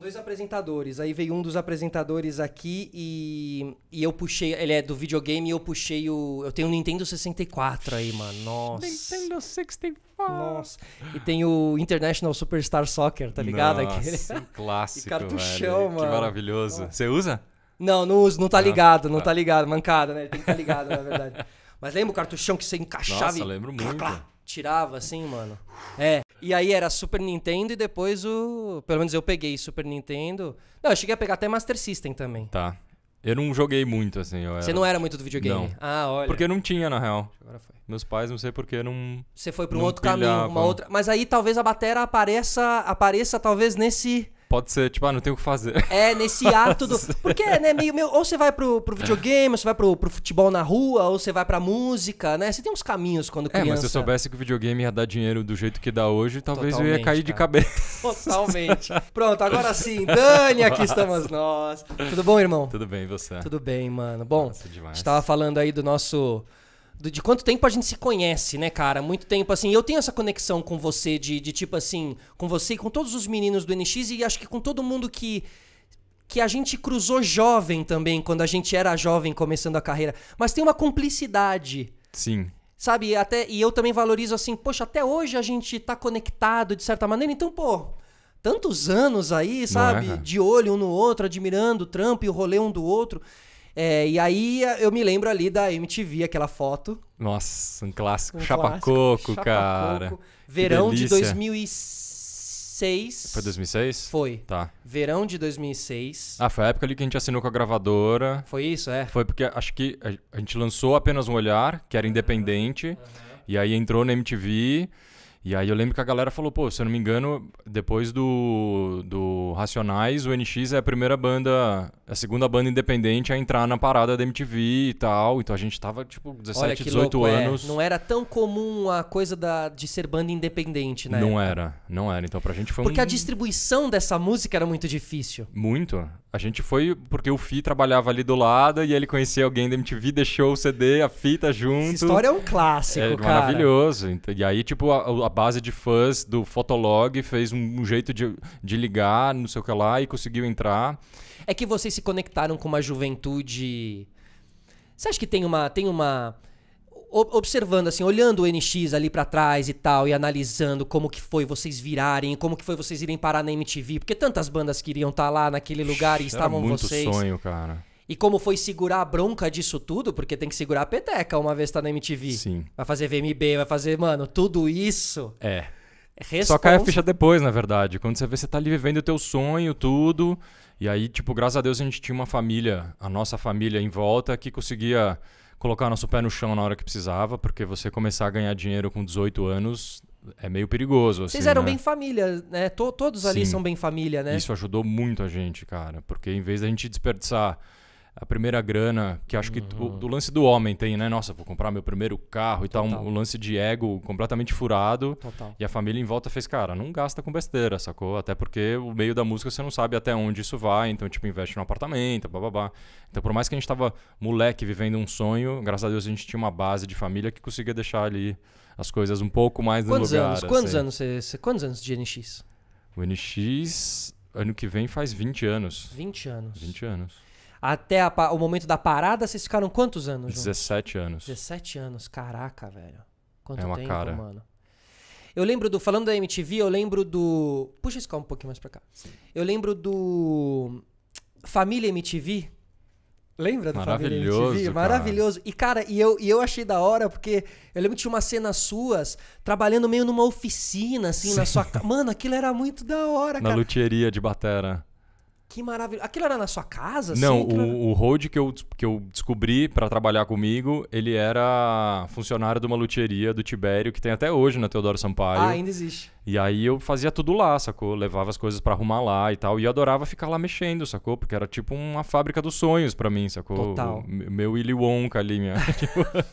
Dois apresentadores, aí veio um dos apresentadores aqui e eu puxei, ele é do videogame e eu puxei eu tenho um Nintendo 64 aí, mano, nossa. Nintendo 64. Nossa, e tem o International Superstar Soccer, tá ligado? Nossa, um clássico, e cartuchão, velho. mano. Que maravilhoso. Você usa? Não uso, não tá ligado, não tá ligado, mancada, né? Ele tem que estar ligado, na verdade. Mas lembra o cartuchão que você encaixava Nossa, lembro muito. Tirava assim, mano. E aí era Super Nintendo e depois pelo menos eu peguei Super Nintendo. Não, eu cheguei a pegar até Master System também. Tá. Eu não joguei muito, assim. Você não era muito do videogame? Não. Ah, olha. Porque não tinha, na real. Agora foi. Meus pais, não sei porque, não... Você foi pra um não outro caminho, uma pilhavam. outra... Mas aí talvez a bateria apareça talvez nesse... Pode ser, tipo, não tem o que fazer. Nesse ato do... Porque, né, meio... Ou você vai pro videogame, ou você vai pro futebol na rua, ou você vai pra música, né? Você tem uns caminhos quando criança... Mas se eu soubesse que o videogame ia dar dinheiro do jeito que dá hoje, talvez eu ia Totalmente, cair de cara. cabeça. Totalmente. Pronto, agora sim. Dani, aqui estamos nós. Tudo bom, irmão? Tudo bem, e você? Tudo bem, mano. Bom, Nossa, a demais. gente tava falando aí do nosso... De quanto tempo a gente se conhece, né, cara? Muito tempo, assim. Eu tenho essa conexão com você, de tipo assim, com você e com todos os meninos do NX e acho que com todo mundo que a gente cruzou jovem também, quando a gente era jovem começando a carreira. Mas tem uma cumplicidade. Sim. Sabe? E eu também valorizo assim, poxa, até hoje a gente tá conectado de certa maneira. Então, pô, tantos anos aí, sabe? Não é? De olho um no outro, admirando o trampo e o rolê um do outro. E aí eu me lembro ali da MTV, aquela foto. Nossa, um clássico. Um Chapa clássico, Coco, Chapa cara. Coco. Verão de delícia. 2006. Foi 2006? Foi. Tá. Verão de 2006. Foi a época ali que a gente assinou com a gravadora. Foi isso, Foi porque acho que a gente lançou Apenas um Olhar, que era independente. E aí entrou na MTV. E aí eu lembro que a galera falou, pô, se eu não me engano, depois do Racionais, o NX é a segunda banda independente a entrar na parada da MTV e tal. Então a gente tava, tipo, 17, Olha que 18 louco, anos. Não era tão comum a coisa de ser banda independente, né? Não era. Então pra gente foi Porque a distribuição dessa música era muito difícil. Muito. A gente foi porque o Fi trabalhava ali do lado e ele conhecia alguém da MTV, deixou o CD, a fita junto. Essa história é um clássico, cara. Maravilhoso. E aí, tipo, a base de fãs do Fotolog fez um jeito de ligar, não sei o que lá, e conseguiu entrar. É que vocês se conectaram com uma juventude... Você acha que tem uma... Observando, assim, olhando o NX ali pra trás e tal, e analisando como que foi vocês virarem, como que foi vocês irem parar na MTV, porque tantas bandas queriam estar lá naquele lugar e estavam vocês. Era muito sonho, cara. E como foi segurar a bronca disso tudo, porque tem que segurar a peteca uma vez tá na MTV. Sim. Vai fazer VMB, vai fazer, mano, tudo isso. Só cai a ficha depois, na verdade. Quando você vê, você tá ali vivendo o teu sonho, tudo. E aí, tipo, graças a Deus a gente tinha uma família, a nossa família em volta, que conseguia colocar nosso pé no chão na hora que precisava, porque você começar a ganhar dinheiro com 18 anos é meio perigoso, assim, Vocês eram né? bem família, né? Todos ali Sim. são bem família, né? Isso ajudou muito a gente, cara. Porque em vez da gente desperdiçar a primeira grana, que acho que do lance do homem tem, né? Nossa, vou comprar meu primeiro carro e tal. Um lance de ego completamente furado. Total. E a família em volta fez, cara, não gasta com besteira, sacou? Até porque o meio da música você não sabe até onde isso vai. Então, tipo, investe no apartamento, bababá. Então, por mais que a gente tava moleque vivendo um sonho, graças a Deus a gente tinha uma base de família que conseguia deixar ali as coisas um pouco mais no lugar. Quantos anos de NX? O NX, ano que vem, faz 20 anos. 20 anos. 20 anos. Até o momento da parada, vocês ficaram quantos anos juntos? 17 anos. 17 anos. Caraca, velho. Quanto É uma tempo, cara. mano. Eu lembro falando da MTV, eu lembro do... Puxa esse carro um pouquinho mais pra cá. Sim. Eu lembro do... Família MTV. Lembra do Família MTV? Cara. Maravilhoso. E, cara, eu achei da hora, porque eu lembro que tinha umas cenas suas trabalhando meio numa oficina, assim, Sim. na sua... Mano, aquilo era muito da hora, Na cara. luthieria de batera. Que maravilha. Aquilo era na sua casa? Não, assim? o Rode que eu descobri pra trabalhar comigo, ele era funcionário de uma luthieria do Tibério, que tem até hoje na Teodoro Sampaio. Ainda existe. E aí eu fazia tudo lá, sacou? Levava as coisas pra arrumar lá e tal. E eu adorava ficar lá mexendo, sacou? Porque era tipo uma fábrica dos sonhos pra mim, sacou? Total. Meu Willy Wonka ali, minha...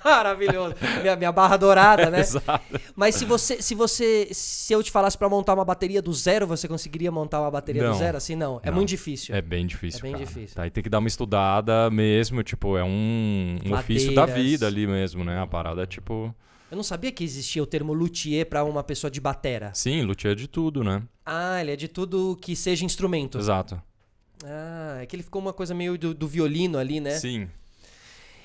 Maravilhoso. Minha barra dourada, né? Exato. Mas se eu te falasse pra montar uma bateria do zero, você conseguiria montar uma bateria do zero? Assim, não. É muito difícil. É bem difícil, É bem cara. difícil. Tá, aí tem que dar uma estudada mesmo, tipo, é um ofício da vida ali mesmo, né? A parada é tipo... Eu não sabia que existia o termo luthier pra uma pessoa de batera. Sim, luthier de tudo, né? Ah, ele é de tudo que seja instrumento. Exato. Ah, é que ele ficou uma coisa meio do violino ali, né? Sim.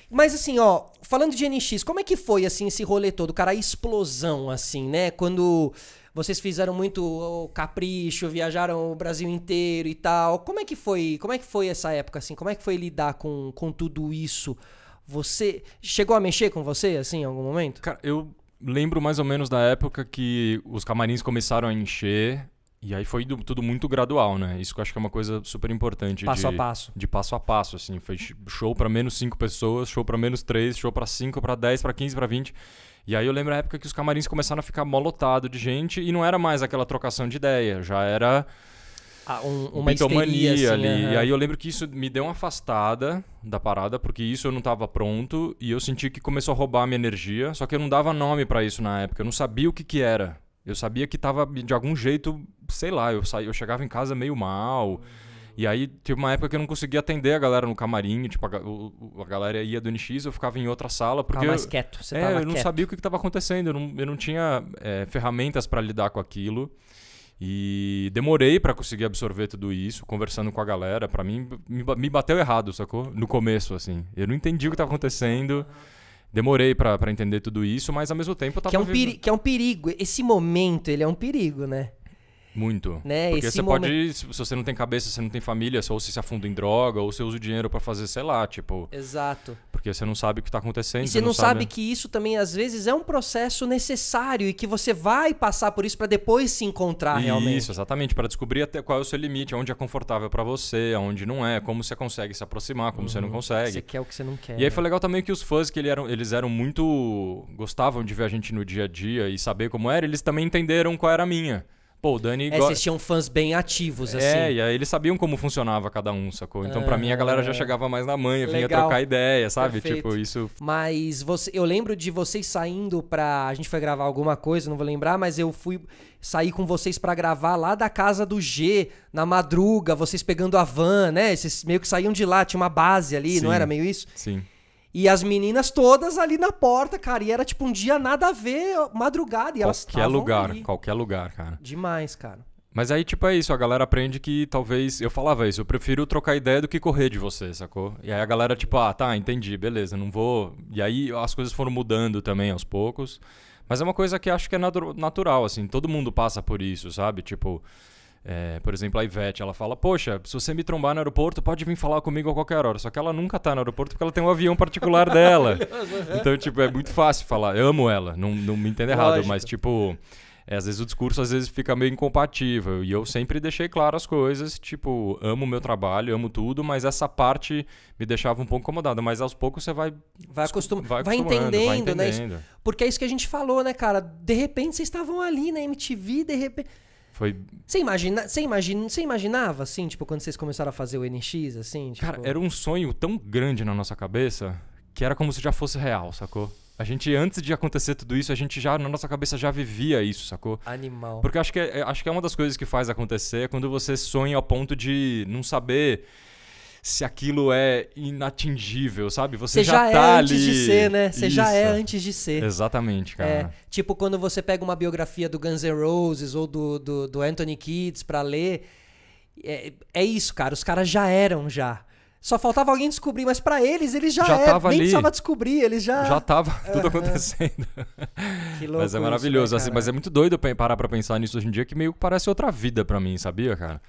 Mas assim, ó, falando de NX, como é que foi, assim, esse rolê todo? Cara, a explosão, assim, né? Quando vocês fizeram muito capricho, viajaram o Brasil inteiro e tal. Como é que foi essa época, assim? Como é que foi lidar com tudo isso? Você chegou a mexer com você, assim, em algum momento? Cara, eu lembro mais ou menos da época que os camarins começaram a encher e aí foi tudo muito gradual, né? Isso que eu acho que é uma coisa super importante. Passo a passo. De passo a passo, assim. Foi show pra menos 5 pessoas, show pra menos 3, show pra 5, pra 10, pra 15, pra 20. E aí eu lembro a época que os camarins começaram a ficar mó lotado de gente e não era mais aquela trocação de ideia, já era... uma histeria, assim, ali. E aí eu lembro que isso me deu uma afastada da parada, porque isso eu não tava pronto e eu senti que começou a roubar a minha energia, só que eu não dava nome pra isso na época, eu não sabia o que era. Eu sabia que tava de algum jeito, sei lá, eu chegava em casa meio mal. E aí teve uma época que eu não conseguia atender a galera no camarim, tipo, a galera ia do NX, eu ficava em outra sala, porque mais quieto, você tava eu não quieto. sabia o que estava acontecendo, eu não tinha ferramentas pra lidar com aquilo. E demorei pra conseguir absorver tudo isso, conversando com a galera. Pra mim, me bateu errado, sacou? No começo, assim. Eu não entendi o que tava acontecendo. Demorei pra entender tudo isso, mas ao mesmo tempo eu tava... Que é um perigo. Esse momento, ele é um perigo, né? Muito. Né? Porque Esse você momento... pode, se você não tem cabeça, você não tem família, ou você se afunda em droga, ou você usa o dinheiro pra fazer, sei lá, tipo... Exato. Porque você não sabe o que tá acontecendo. E você não sabe que isso também, às vezes, é um processo necessário e que você vai passar por isso pra depois se encontrar realmente. Isso, exatamente. Pra descobrir até qual é o seu limite, onde é confortável pra você, onde não é, como você consegue se aproximar, como você não consegue. Você quer o que você não quer. E aí foi legal também que os fãs, que eles eram muito... gostavam de ver a gente no dia a dia e saber como era, eles também entenderam qual era a minha. Pô, o Dani... Vocês tinham fãs bem ativos, assim. E aí eles sabiam como funcionava cada um, sacou? Então pra mim a galera já chegava mais na manha, vinha trocar ideia, sabe? Perfeito. Tipo, isso... Mas eu lembro de vocês saindo pra... A gente foi gravar alguma coisa, não vou lembrar, mas eu fui sair com vocês pra gravar lá da casa do G, na madruga, vocês pegando a van, né? Vocês meio que saíam de lá, tinha uma base ali, não era meio isso? Sim. E as meninas todas ali na porta, cara. E era tipo um dia nada a ver, madrugada. E elas estavam ali. Qualquer lugar, cara. Demais, cara. Mas aí, tipo, é isso. A galera aprende que talvez... Eu falava isso. Eu prefiro trocar ideia do que correr de você, sacou? E aí a galera, tipo, tá, entendi. Beleza, não vou... E aí as coisas foram mudando também aos poucos. Mas é uma coisa que acho que é natural, assim. Todo mundo passa por isso, sabe? Tipo... por exemplo, a Ivete, ela fala, poxa, se você me trombar no aeroporto, pode vir falar comigo a qualquer hora. Só que ela nunca tá no aeroporto porque ela tem um avião particular dela. Então, tipo, é muito fácil falar. Eu amo ela, não me entenda errado, Lógico. mas, tipo, às vezes o discurso fica meio incompatível. E eu sempre deixei claro as coisas, tipo, amo o meu trabalho, amo tudo, mas essa parte me deixava um pouco incomodada. Mas aos poucos você vai entendendo, né? Porque é isso que a gente falou, né, cara? De repente vocês estavam ali na MTV, de repente... Você imaginava, assim, tipo, quando vocês começaram a fazer o NX, assim? Tipo... Cara, era um sonho tão grande na nossa cabeça que era como se já fosse real, sacou? A gente, antes de acontecer tudo isso, a gente já, na nossa cabeça, já vivia isso, sacou? Animal. Porque acho que é uma das coisas que faz acontecer é quando você sonha ao ponto de não saber se aquilo é inatingível, sabe? Você já tá é antes de ser, né? Você já é antes de ser. Exatamente, cara. Tipo quando você pega uma biografia do Guns N' Roses ou do Anthony Kiedis pra ler. É isso, cara. Os caras já eram, já. Só faltava alguém descobrir, mas pra eles já eram. Nem precisava descobrir, eles já... Já tava tudo acontecendo. Que louco. Mas é maravilhoso, isso, né, assim. Mas é muito doido parar pra pensar nisso hoje em dia, que meio que parece outra vida pra mim, sabia, cara?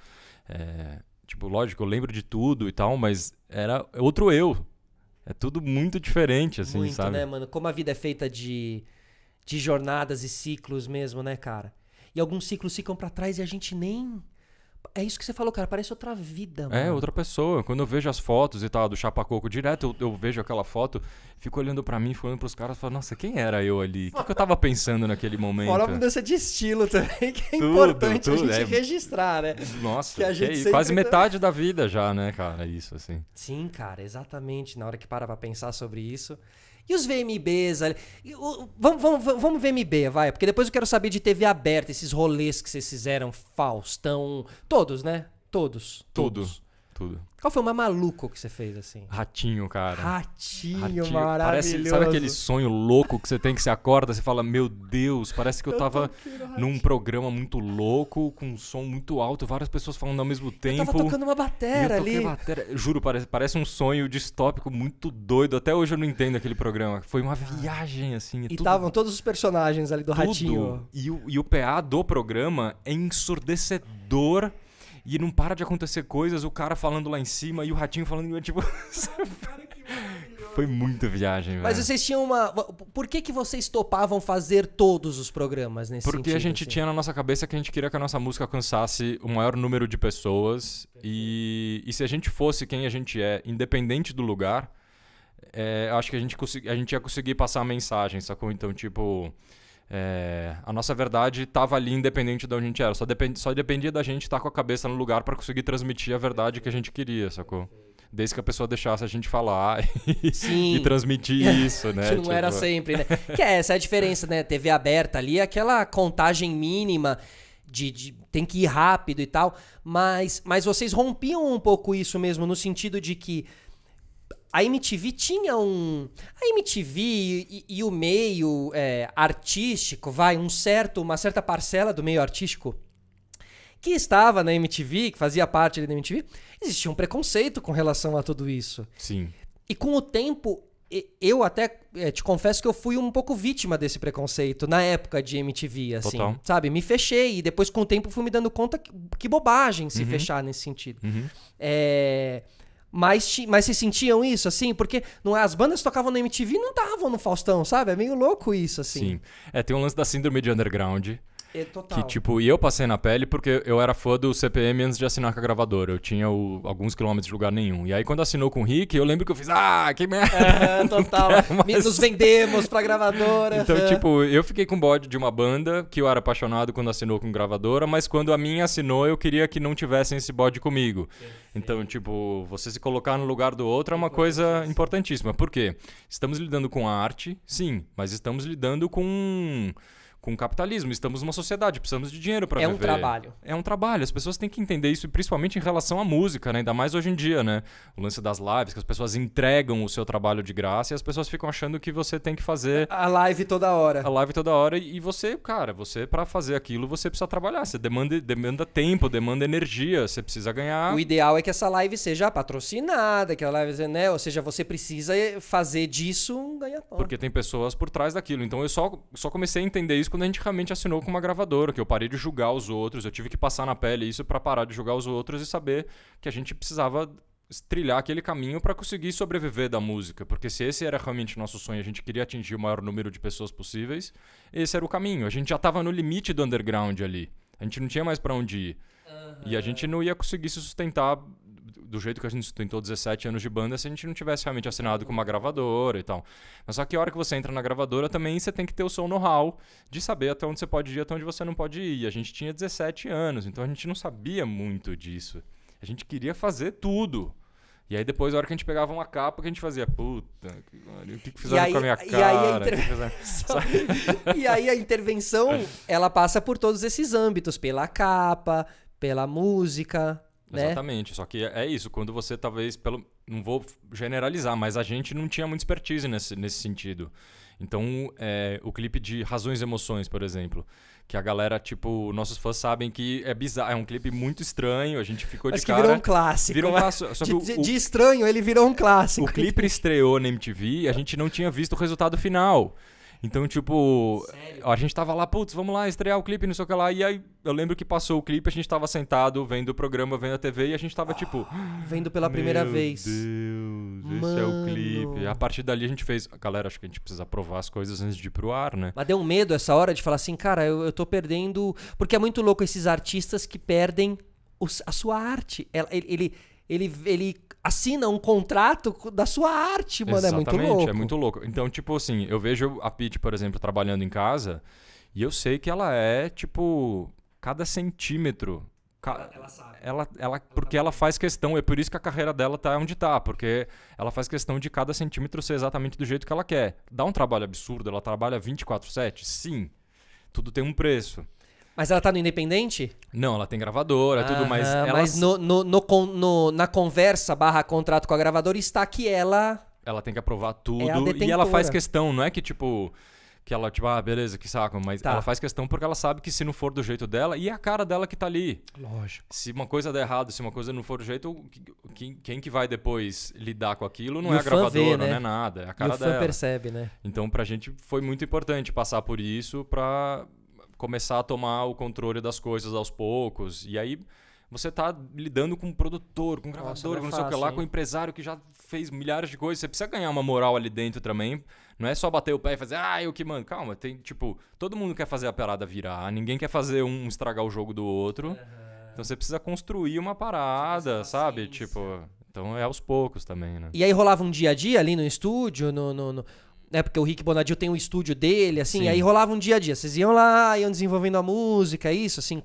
Tipo, lógico, eu lembro de tudo e tal, mas era outro eu. É tudo muito diferente, assim, muito, sabe? Né, mano? Como a vida é feita de jornadas e ciclos mesmo, né, cara? E alguns ciclos ficam pra trás e a gente nem... É isso que você falou, cara. Parece outra vida, mano. É, outra pessoa. Quando eu vejo as fotos e tal do Chapa Coco, direto eu vejo aquela foto, fico olhando pra mim, fico olhando pros caras e falo, nossa, quem era eu ali? O que eu tava pensando naquele momento? Fora a mudança de estilo também, que é importante a gente registrar, né? Nossa, que a gente sempre quase metade da vida já, né, cara? Isso, assim. Sim, cara, exatamente. Na hora que para pra pensar sobre isso... E os VMBs ali? Vamos VMB, vai. Porque depois eu quero saber de TV aberta, esses rolês que vocês fizeram, Faustão. Todos, né? Todos. Tudo. tudo. Qual foi o mais maluco que você fez, assim? Ratinho, cara. Ratinho maravilhoso. Sabe aquele sonho louco que você tem que você acorda, você fala, meu Deus, parece que eu tava num programa muito louco, com um som muito alto, várias pessoas falando ao mesmo tempo. Eu tava tocando uma batera ali. Juro, parece um sonho distópico muito doido. Até hoje eu não entendo aquele programa. Foi uma viagem, assim. E estavam todos os personagens ali do Ratinho. E o PA do programa é ensurdecedor. E não para de acontecer coisas, o cara falando lá em cima e o Ratinho falando, tipo... Foi muita viagem, velho. Mas vocês tinham uma... Por que vocês topavam fazer todos os programas nesse sentido? Porque a gente tinha na nossa cabeça que a gente queria que a nossa música alcançasse o maior número de pessoas. E se a gente fosse quem a gente é, independente do lugar, acho que a gente ia conseguir passar a mensagem, sacou? Então, tipo... a nossa verdade estava ali independente de onde a gente era. Só dependia da gente estar com a cabeça no lugar para conseguir transmitir a verdade que a gente queria, sacou? Desde que a pessoa deixasse a gente falar e transmitir isso, né? Que não era sempre, né? Que essa é a diferença, né? TV aberta ali, aquela contagem mínima de tem que ir rápido e tal. Mas vocês rompiam um pouco isso mesmo, no sentido de que a MTV tinha A MTV e o meio artístico, uma certa parcela do meio artístico que estava na MTV, que fazia parte da MTV, existia um preconceito com relação a tudo isso. Sim. E com o tempo, eu até te confesso que eu fui um pouco vítima desse preconceito na época de MTV, assim. Total. Sabe? Me fechei e depois com o tempo fui me dando conta que bobagem se fechar nesse sentido. Mas vocês sentiam isso, assim? Porque as bandas que tocavam na MTV não estavam no Faustão, sabe? É meio louco isso, assim. Sim. Tem um lance da síndrome de underground. Total. Que, tipo, e eu passei na pele porque eu era fã do CPM antes de assinar com a gravadora. Eu tinha alguns quilômetros de lugar nenhum. E aí, quando assinou com o Rick, eu lembro que eu fiz, que merda! Total. Nos vendemos pra gravadora. Então, tipo, eu fiquei com bode de uma banda que eu era apaixonado quando assinou com gravadora, mas quando a minha assinou, eu queria que não tivessem esse bode comigo. Então, tipo, você se colocar no lugar do outro é uma coisa importantíssima. Por quê? Estamos lidando com arte, sim, mas estamos lidando com capitalismo, estamos numa sociedade, precisamos de dinheiro para viver. É um trabalho. É um trabalho, as pessoas têm que entender isso, principalmente em relação à música, né? Ainda mais hoje em dia, né? O lance das lives, que as pessoas entregam o seu trabalho de graça e as pessoas ficam achando que você tem que fazer... A live toda hora. A live toda hora e você, cara, para fazer aquilo, você precisa trabalhar, você demanda tempo, demanda energia, você precisa ganhar... O ideal é que essa live seja patrocinada, que a live, né? Ou seja, você precisa fazer disso um ganha-pão. Porque tem pessoas por trás daquilo. Então eu só comecei a entender isso quando a gente realmente assinou com uma gravadora, que eu parei de julgar os outros, eu tive que passar na pele isso pra parar de julgar os outros e saber que a gente precisava trilhar aquele caminho pra conseguir sobreviver da música, porque se esse era realmente o nosso sonho, a gente queria atingir o maior número de pessoas possíveis, esse era o caminho. A gente já tava no limite do underground ali, a gente não tinha mais pra onde ir. E a gente não ia conseguir se sustentar do jeito que a gente sustentou 17 anos de banda se a gente não tivesse realmente assinado com uma gravadora e tal. Mas só que a hora que você entra na gravadora também você tem que ter o seu know-how de saber até onde você pode ir, até onde você não pode ir. E a gente tinha 17 anos, então a gente não sabia muito disso. A gente queria fazer tudo. E aí depois, a hora que a gente pegava uma capa, que a gente fazia, puta, o que fizeram com a minha cara? E aí a intervenção, ela passa por todos esses âmbitos, pela capa, pela música... Né? Exatamente, só que é isso, quando você talvez, não vou generalizar, mas a gente não tinha muita expertise nesse sentido. Então, o clipe de Razões e Emoções, por exemplo, que a galera, tipo, nossos fãs sabem que é bizarro, é um clipe muito estranho, a gente ficou mas de cara... Mas que virou um clássico. Virou um clássico. Só que de estranho, ele virou um clássico. O clipe estreou na MTV e a gente não tinha visto o resultado final. Então, tipo, a gente tava lá, putz, vamos lá estrear o clipe, não sei o que lá. E aí, eu lembro que passou o clipe, a gente tava sentado, vendo o programa, vendo a TV, e a gente tava, tipo... Vendo pela primeira vez. Meu Deus, esse é o clipe. A partir dali, a gente fez... Galera, acho que a gente precisa provar as coisas antes de ir pro ar, né? Mas deu um medo essa hora de falar assim, cara, eu tô perdendo... Porque é muito louco esses artistas que perdem a sua arte. Ele assina um contrato da sua arte, mano. Exatamente, é muito louco. É muito louco. Então, tipo assim, eu vejo a Pitty, por exemplo, trabalhando em casa e eu sei que ela é, tipo, cada centímetro... Ela sabe. Porque ela faz questão, é por isso que a carreira dela tá onde tá, porque ela faz questão de cada centímetro ser exatamente do jeito que ela quer. Dá um trabalho absurdo, ela trabalha 24/7? Sim. Tudo tem um preço. Mas ela tá no Independente? Não, ela tem gravadora, tudo, mas ela... Mas na conversa / contrato com a gravadora está que ela... Ela tem que aprovar tudo É a e ela detentora. faz questão, não é que tipo... Que ela, tipo, beleza, que saco. Mas Tá. ela faz questão porque ela sabe que se não for do jeito dela, e é a cara dela que tá ali. Lógico. Se uma coisa der errado, se uma coisa não for do jeito, quem que vai depois lidar com aquilo não E é o a fã gravadora, vê, né? não é nada, é a E cara o fã dela. percebe, né? Então pra gente foi muito importante passar por isso pra começar a tomar o controle das coisas aos poucos. E aí você tá lidando com um produtor, com um Nossa, gravador, não é com não sei o que fácil, lá, hein? com um empresário que já fez milhares de coisas. Você precisa ganhar uma moral ali dentro também. Não é só bater o pé e fazer, eu que mando. Calma, tem, tipo, todo mundo quer fazer a parada virar, ninguém quer fazer um estragar o jogo do outro. Então você precisa construir uma parada, sabe? Tipo, então é aos poucos também, né? E aí rolava um dia a dia ali no estúdio, né, porque o Rick Bonadio tem um estúdio dele, assim, Sim. aí rolava um dia a dia. Vocês iam lá, iam desenvolvendo a música, isso, assim,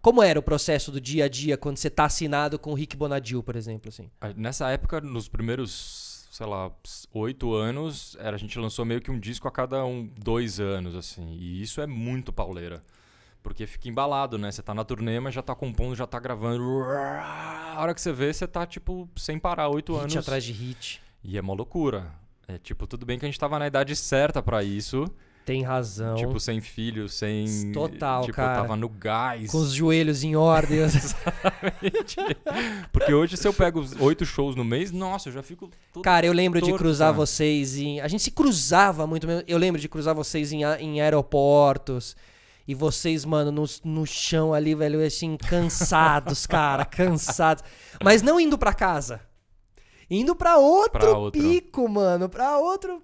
como era o processo do dia a dia quando você tá assinado com o Rick Bonadio, por exemplo, assim? Nessa época, nos primeiros, sei lá, 8 anos, a gente lançou meio que um disco a cada 2 anos, assim. E isso é muito pauleira. Porque fica embalado, né? Você tá na turnê, mas já tá compondo, já tá gravando. A hora que você vê, você tá, tipo, sem parar, 8 anos. Hit atrás de hit. E é uma loucura. É tipo, tudo bem que a gente tava na idade certa pra isso. Tem razão. Tipo, sem filho, sem... Total, tipo, cara. tava no gás. Com os joelhos em ordem. Porque hoje, se eu pego 8 shows no mês, nossa, eu já fico todo Cara, eu lembro de torto, cruzar cara. vocês em... A gente se cruzava muito mesmo. Eu lembro de cruzar vocês em aeroportos. E vocês, mano, no chão ali, velho, assim, cansados, cara, cansados. Mas não indo pra casa. Indo pra outro pico, mano. Pra outro...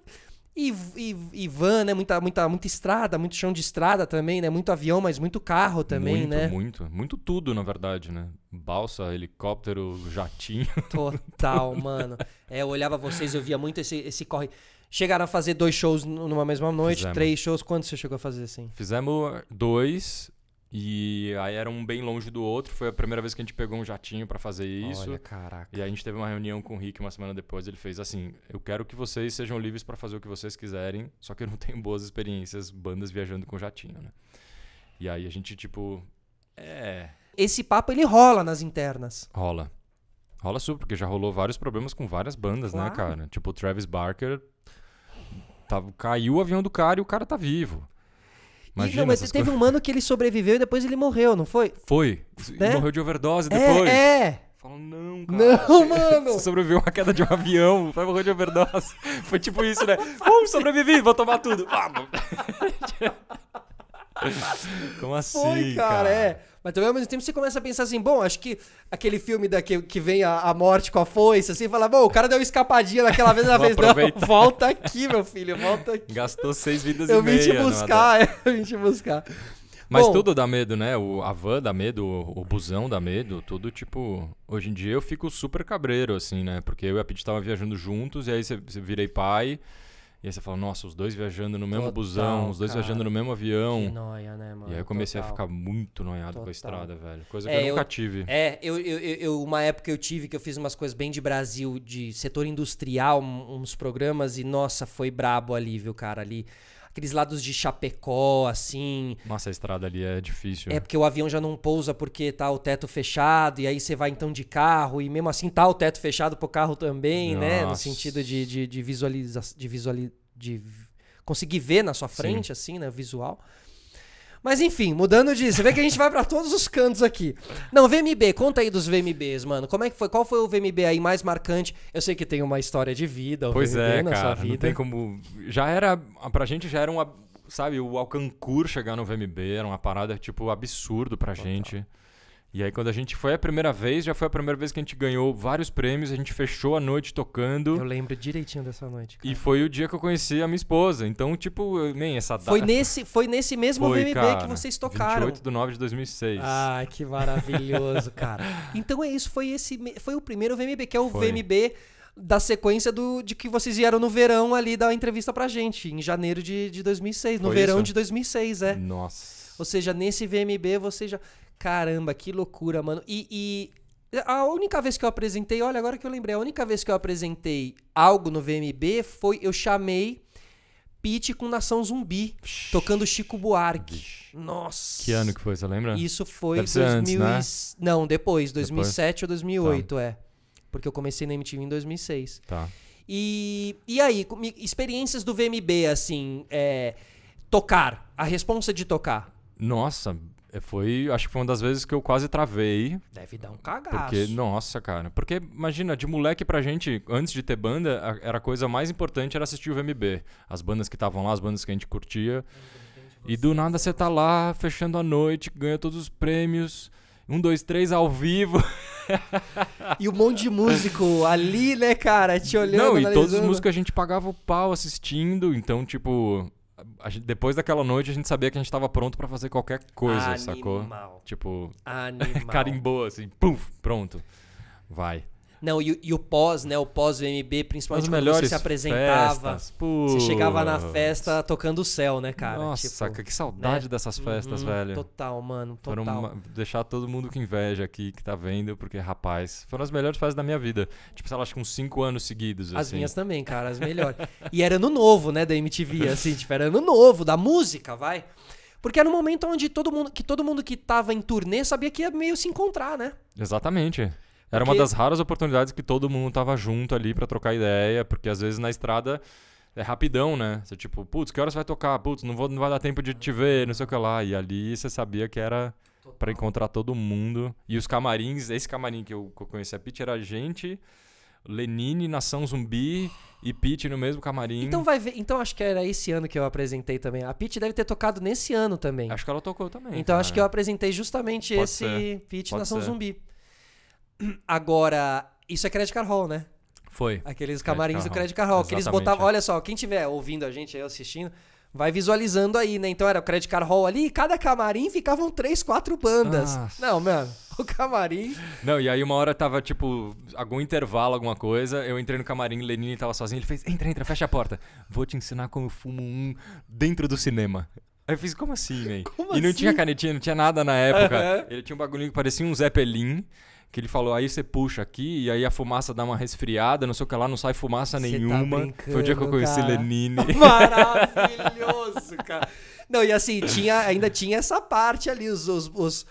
E van, né? Muita estrada, muito chão de estrada também, né? Muito avião, mas muito carro também, muito, né? Muito tudo, na verdade, né? Balsa, helicóptero, jatinho. Total, mano. Eu olhava vocês, eu via muito esse corre. Chegaram a fazer 2 shows numa mesma noite, Fizemos. 3 shows. Quantos você chegou a fazer assim? Fizemos 2 e aí era um bem longe do outro. Foi a primeira vez que a gente pegou um jatinho pra fazer isso. Olha, caraca. E aí a gente teve uma reunião com o Rick uma semana depois. Ele fez assim: eu quero que vocês sejam livres pra fazer o que vocês quiserem, só que eu não tenho boas experiências bandas viajando com jatinho, né? E aí a gente, tipo, Esse papo, ele rola nas internas. rola. Rola super, porque já rolou vários problemas com várias bandas, né, Claro. cara? Tipo, o Travis Barker caiu o avião do cara e o cara tá vivo. Imagina Mas essas teve coisas. um mano que ele sobreviveu e depois ele morreu, não foi? Foi. Né? Morreu de overdose depois. É. Falam, não, cara. Não, mano. Você sobreviveu a uma queda de um avião, vai morrer de overdose. Foi tipo isso, né? Sobrevivi, vou tomar tudo. Vamos. Como assim, Foi, cara, Mas também ao mesmo tempo você começa a pensar assim, bom, acho que aquele filme que vem a morte com a foice, assim, fala, bom, o cara deu uma escapadinha naquela vez, ela Vou fez, não, aproveitar. volta aqui, meu filho, volta aqui. Gastou 6 vidas Eu e vim meia. te numa buscar, eu vim te buscar. Mas Bom, tudo dá medo, né? A van dá medo, o busão dá medo, tudo tipo... Hoje em dia eu fico super cabreiro, assim, né? Porque eu e a Pete tava viajando juntos e aí você virei pai e aí você fala, nossa, os dois viajando no mesmo Total, busão, os dois cara. viajando no mesmo que avião. nóia, né, mano? E aí eu comecei Total. a ficar muito noiado com Total. a estrada, velho. Coisa que É, eu nunca eu- tive. Uma época eu tive que eu fiz umas coisas bem de Brasil, de setor industrial, uns programas, e nossa, foi brabo ali, viu, cara, ali. Aqueles lados de Chapecó, assim. Nossa, a estrada ali é difícil. É porque o avião já não pousa porque tá o teto fechado, e aí você vai então de carro, e mesmo assim tá o teto fechado pro carro também, né? No Nossa. sentido de conseguir ver na sua frente, assim, né? Visual. Mas enfim, mudando disso, você vê que a gente vai pra todos os cantos aqui. Não, VMB, conta aí dos VMBs, mano. Como é que foi? Qual foi o VMB aí mais marcante? Eu sei que tem uma história de vida, o Pois VMB é, na sua cara, vida. não tem como... Já era... Pra gente já era sabe, o Alcancur chegar no VMB era uma parada, tipo, absurdo pra gente. E aí quando a gente foi a primeira vez, já foi a primeira vez que a gente ganhou vários prêmios, a gente fechou a noite tocando. Eu lembro direitinho dessa noite, cara. E foi o dia que eu conheci a minha esposa. Então, tipo, nem essa data... Foi nesse mesmo Foi, VMB cara, que vocês tocaram. 28/9/2006. Ai, que maravilhoso, cara. Então é isso, foi o primeiro VMB, que é o Foi. VMB da sequência de que vocês vieram no verão ali dar uma entrevista pra gente, em janeiro de 2006, no Foi verão isso? de 2006, é. Nossa. Ou seja, nesse VMB você já... Caramba, que loucura, mano. E a única vez que eu apresentei, olha, agora que eu lembrei, a única vez que eu apresentei algo no VMB foi, eu chamei Pitty com Nação Zumbi, tocando Chico Buarque. Nossa. Que ano que foi, você lembra? Isso foi Deve ser antes, né? Não, depois, 2007 ou 2008, Porque eu comecei na MTV em 2006. Tá. E aí, experiências do VMB, assim, tocar, a responsa de tocar. Nossa, acho que foi uma das vezes que eu quase travei. Deve dar um cagaço. Porque, nossa, cara. Porque, imagina, de moleque pra gente, antes de ter banda, a coisa mais importante era assistir o VMB. As bandas que estavam lá, as bandas que a gente curtia. E do nada você tá lá, fechando a noite, ganha todos os prêmios. 1, 2, 3 ao vivo. E um monte de músico ali, né, cara? Te olhando, não, e analisando. todos os músicos a gente pagava o pau assistindo. Então, tipo... depois daquela noite a gente sabia que a gente tava pronto pra fazer qualquer coisa, sacou? Tipo, carimbou assim, puf, pronto, vai. Não, e o pós, né? O pós-VMB, principalmente As quando melhores você se apresentava. Festas, você chegava na festa tocando o céu, né, cara? Nossa, tipo, que saudade, né, dessas festas, velho. Total, mano, total. Deixar todo mundo com inveja aqui que tá vendo, porque, rapaz, foram as melhores festas da minha vida. Tipo, sei lá, acho que uns 5 anos seguidos, As assim. minhas também, cara, as melhores. E era ano novo, né, da MTV, assim, tipo, era ano novo, da música, vai. Porque era um momento onde todo mundo que tava em turnê sabia que ia meio se encontrar, né? Exatamente. Era uma das raras oportunidades que todo mundo tava junto ali pra trocar ideia, porque às vezes na estrada é rapidão, né? Você tipo, putz, que horas você vai tocar? Putz, não vai dar tempo de te ver, não sei o que lá. E ali você sabia que era pra encontrar todo mundo. E os camarins, esse camarim que eu conheci a Pitty era a gente, Lenine, Nação Zumbi e Pitty no mesmo camarim. Então vai ver, então acho que era esse ano que eu apresentei também. A Pitty deve ter tocado nesse ano também. Acho que ela tocou também. Então cara. Acho que eu apresentei justamente Pode esse ser. Pitty Pode Nação ser. Zumbi. Agora, isso é Credit Card Hall, né? Foi. Aqueles camarins do Credit Card Hall. Que eles botavam, olha só, quem estiver ouvindo a gente aí, assistindo, vai visualizando aí, né? Então era o Credit Card Hall ali e cada camarim ficavam 3, 4 bandas. Nossa. Não, mano, o camarim... Não, e aí uma hora tava, tipo, algum intervalo, alguma coisa, eu entrei no camarim, Lenine tava sozinho, ele fez, entra, fecha a porta. Vou te ensinar como eu fumo um dentro do cinema. Aí eu fiz, como assim, man? E não tinha canetinha, não tinha nada na época. Ele tinha um bagulhinho que parecia um Zeppelin, que ele falou, aí você puxa aqui, e aí a fumaça dá uma resfriada, não sei o que lá, não sai fumaça nenhuma. Tá foi o dia que eu conheci Lenine. Maravilhoso, cara. Não, e assim, ainda tinha essa parte ali, os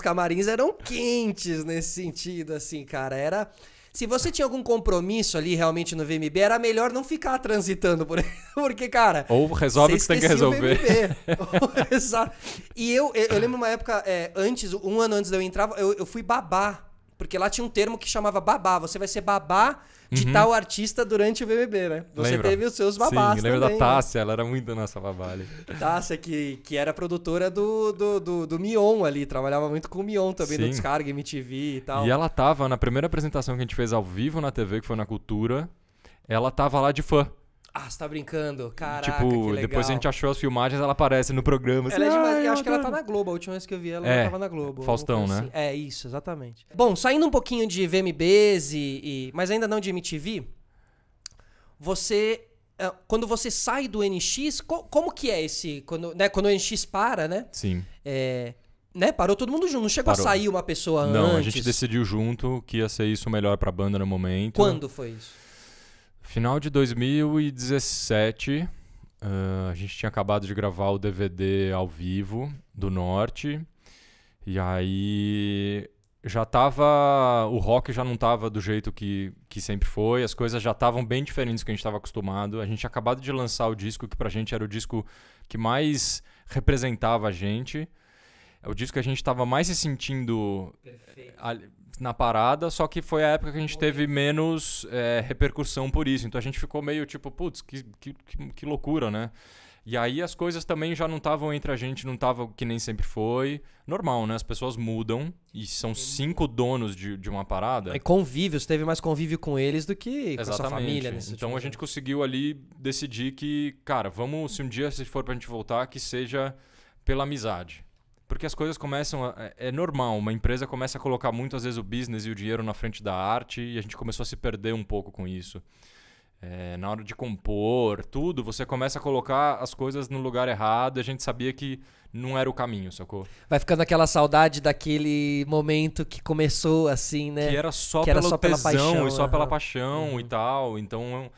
camarins eram quentes nesse sentido, assim, cara, era... Se você tinha algum compromisso ali realmente no VMB, era melhor não ficar transitando por aí, porque, cara... Ou resolve o que você tem que resolver. Exato. E eu lembro uma época, um ano antes de eu entrar, eu fui babá, porque lá tinha um termo que chamava babá. Você vai ser babá de tal artista durante o VMB, né? Você teve os seus babás. Sim, lembro da Tássia, ela era muito nossa babá ali. Tássia, que era produtora do Mion ali, trabalhava muito com o Mion também, no Descarga, MTV e tal. E ela tava, na primeira apresentação que a gente fez ao vivo na TV, que foi na Cultura, ela tava lá de fã. Ah, você tá brincando? Caraca, tipo, que legal. Depois a gente achou as filmagens, ela aparece no programa. Ela é demais. Eu acho que ela tá na Globo. A última vez que eu vi ela tava na Globo. Faustão, né? Assim. Isso, exatamente. Bom, saindo um pouquinho de VMBs, mas ainda não de MTV, quando você sai do NX, como que é esse... Quando o NX para, né? Sim. Né? Parou todo mundo junto. Não chegou a sair uma pessoa antes. Não, a gente decidiu junto que ia ser isso melhor pra banda no momento. Quando foi isso? Final de 2017, a gente tinha acabado de gravar o DVD ao vivo do Norte. E aí já tava... O rock já não tava do jeito que sempre foi. As coisas já estavam bem diferentes do que a gente estava acostumado. A gente tinha acabado de lançar o disco que pra gente era o disco que mais representava a gente. É o disco que a gente estava mais se sentindo na parada, só que foi a época que a gente teve menos repercussão por isso. Então a gente ficou meio tipo, putz, que loucura, né? E aí as coisas também já não estavam entre a gente, não tava que nem sempre foi. Normal, né? As pessoas mudam e são 5 donos de uma parada. E convívio, você teve mais convívio com eles do que com a sua família. Então a gente conseguiu ali decidir que, cara, vamos, se um dia se for pra gente voltar, que seja pela amizade. Porque as coisas começam... É normal, uma empresa começa a colocar muito, às vezes, o business e o dinheiro na frente da arte, e a gente começou a se perder um pouco com isso. Na hora de compor, tudo, você começa a colocar as coisas no lugar errado, e a gente sabia que não era o caminho, sacou? Vai ficando aquela saudade daquele momento que começou assim, né? Que era só pela tesão paixão, e só pela paixão e tal. Então,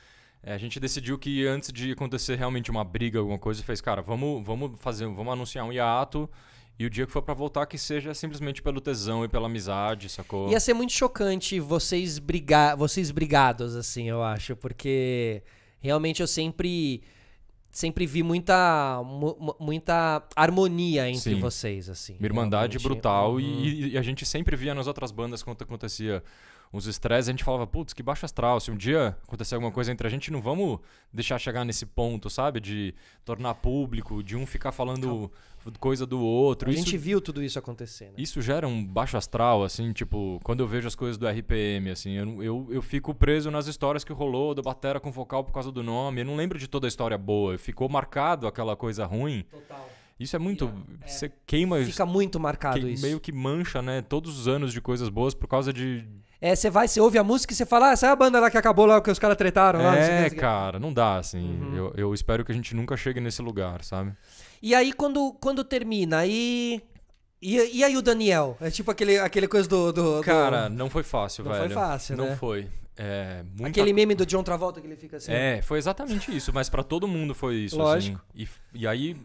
a gente decidiu que antes de acontecer realmente uma briga, alguma coisa, fez, cara, vamos anunciar um hiato. E o dia que for pra voltar, que seja simplesmente pelo tesão e pela amizade, sacou? Ia ser muito chocante vocês brigados, assim, eu acho. Porque realmente eu sempre vi muita harmonia entre Sim. vocês, assim. Uma irmandade realmente. brutal. E a gente sempre via nas outras bandas quando acontecia uns estresses, a gente falava, putz, que baixo astral. Se um dia acontecer alguma coisa entre a gente, não vamos deixar chegar nesse ponto, sabe? De tornar público, de um ficar falando coisa do outro. A gente viu tudo isso acontecer, né? Isso gera um baixo astral, assim, tipo, quando eu vejo as coisas do RPM, assim, eu fico preso nas histórias que rolou do batera com vocal por causa do nome. Eu não lembro de toda a história boa. Ficou marcado aquela coisa ruim. Total. Isso é muito... Você queima... Fica muito marcado isso. Meio que mancha, né? Todos os anos de coisas boas por causa de... Você ouve a música e você fala, essa é a banda lá que acabou lá, que os caras tretaram lá. Cara, não dá, assim. Eu espero que a gente nunca chegue nesse lugar, sabe? E aí, quando termina, E aí o Daniel? É tipo aquele coisa do... Cara, não foi fácil, não velho. Não foi fácil, não né? Não foi. Aquele meme do John Travolta que ele fica assim... Foi exatamente isso, mas pra todo mundo foi isso. Lógico. Assim. E aí,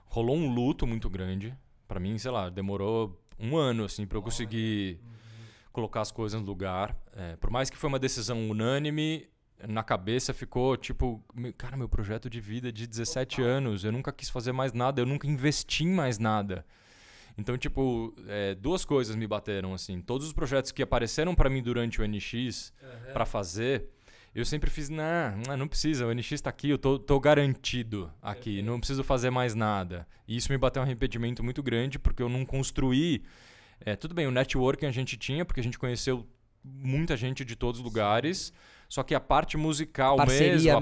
rolou um luto muito grande. Pra mim, sei lá, demorou um ano, assim, pra eu conseguir colocar as coisas no lugar. Por mais que foi uma decisão unânime, na cabeça ficou tipo, cara, meu projeto de vida de 17 anos, eu nunca quis fazer mais nada, eu nunca investi em mais nada. Então, tipo, duas coisas me bateram, assim. Todos os projetos que apareceram pra mim durante o NX pra fazer, eu sempre fiz, não precisa, o NX tá aqui, eu tô garantido aqui, não preciso fazer mais nada. E isso me bateu um arrependimento muito grande, porque eu não construí... tudo bem, o networking a gente tinha, porque a gente conheceu muita gente de todos os lugares, só que a parte musical a parceria,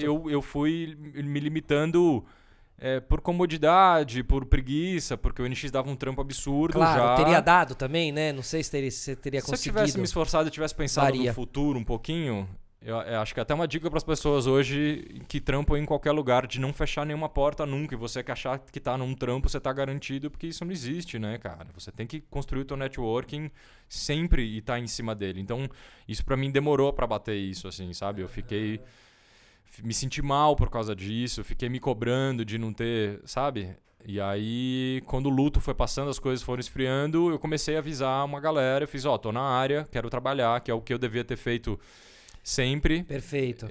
eu fui me limitando por comodidade, por preguiça, porque o NX dava um trampo absurdo. Claro, teria dado também, né? Não sei se você teria conseguido. Se eu tivesse me esforçado e tivesse pensado no futuro um pouquinho... Eu acho que é até uma dica para as pessoas hoje que trampam em qualquer lugar, de não fechar nenhuma porta nunca. E você que achar que tá num trampo, você tá garantido, porque isso não existe, né, cara? Você tem que construir o teu networking sempre e tá em cima dele. Então, isso para mim demorou para bater isso, assim, sabe? Eu me senti mal por causa disso, fiquei me cobrando de não ter, sabe? E aí, quando o luto foi passando, as coisas foram esfriando, eu comecei a avisar uma galera. Eu fiz, tô na área, quero trabalhar, que é o que eu devia ter feito sempre. Perfeito.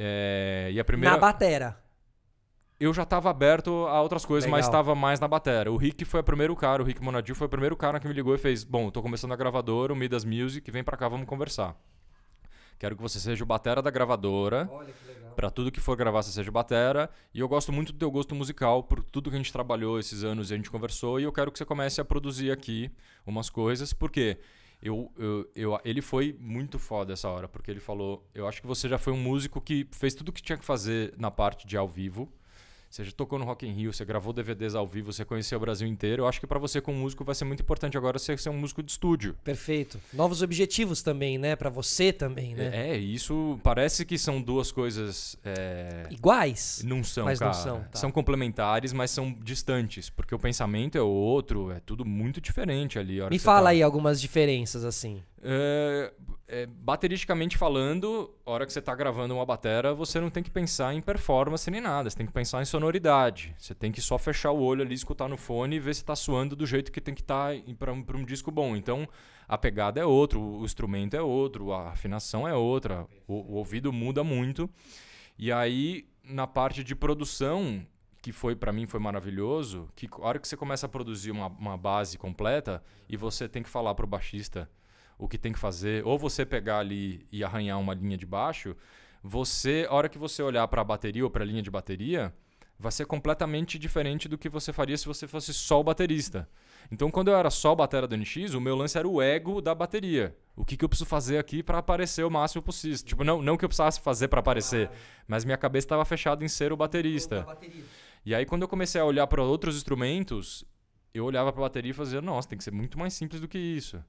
E a primeira... Na batera. Eu já estava aberto a outras coisas, Legal. mas estava mais na batera. O Rick foi o primeiro cara, o Rick Monadil foi o primeiro cara que me ligou e fez, bom, eu tô começando a gravadora, o Midas Music, vem pra cá, vamos conversar. Quero que você seja o batera da gravadora. Olha que legal. Pra tudo que for gravar, você seja batera. E eu gosto muito do teu gosto musical, por tudo que a gente trabalhou esses anos e a gente conversou. E eu quero que você comece a produzir aqui umas coisas, porque... ele foi muito foda essa hora, porque ele falou, eu acho que você já foi um músico que fez tudo o que tinha que fazer na parte de ao vivo. Você já tocou no Rock in Rio, você gravou DVDs ao vivo, você conheceu o Brasil inteiro. Eu acho que pra você como músico vai ser muito importante agora você ser um músico de estúdio. Perfeito. Novos objetivos também, né? Pra você também, né? Isso parece que são duas coisas... iguais? Não são, mas cara. Não são, tá. São complementares, mas são distantes, porque o pensamento é outro, é tudo muito diferente ali. Me fala aí algumas diferenças, assim. Bateristicamente falando, a hora que você tá gravando uma batera, você não tem que pensar em performance nem nada, você tem que pensar em sonoridade. Você tem que só fechar o olho ali, escutar no fone e ver se tá suando do jeito que tem que estar pra um disco bom. Então, a pegada é outra, o instrumento é outro, a afinação é outra, o ouvido muda muito. E aí, na parte de produção, que pra mim foi maravilhoso, que a hora que você começa a produzir uma base completa e você tem que falar pro baixista o que tem que fazer, ou você pegar ali e arranhar uma linha de baixo, a hora que você olhar para a bateria ou para a linha de bateria, vai ser completamente diferente do que você faria se você fosse só o baterista. Então, quando eu era só o batera do NX, o meu lance era o ego da bateria. O que eu preciso fazer aqui para aparecer o máximo possível. Tipo, não que eu precisasse fazer para aparecer, mas minha cabeça estava fechada em ser o baterista. E aí, quando eu comecei a olhar para outros instrumentos, eu olhava para a bateria e fazia, nossa, tem que ser muito mais simples do que isso.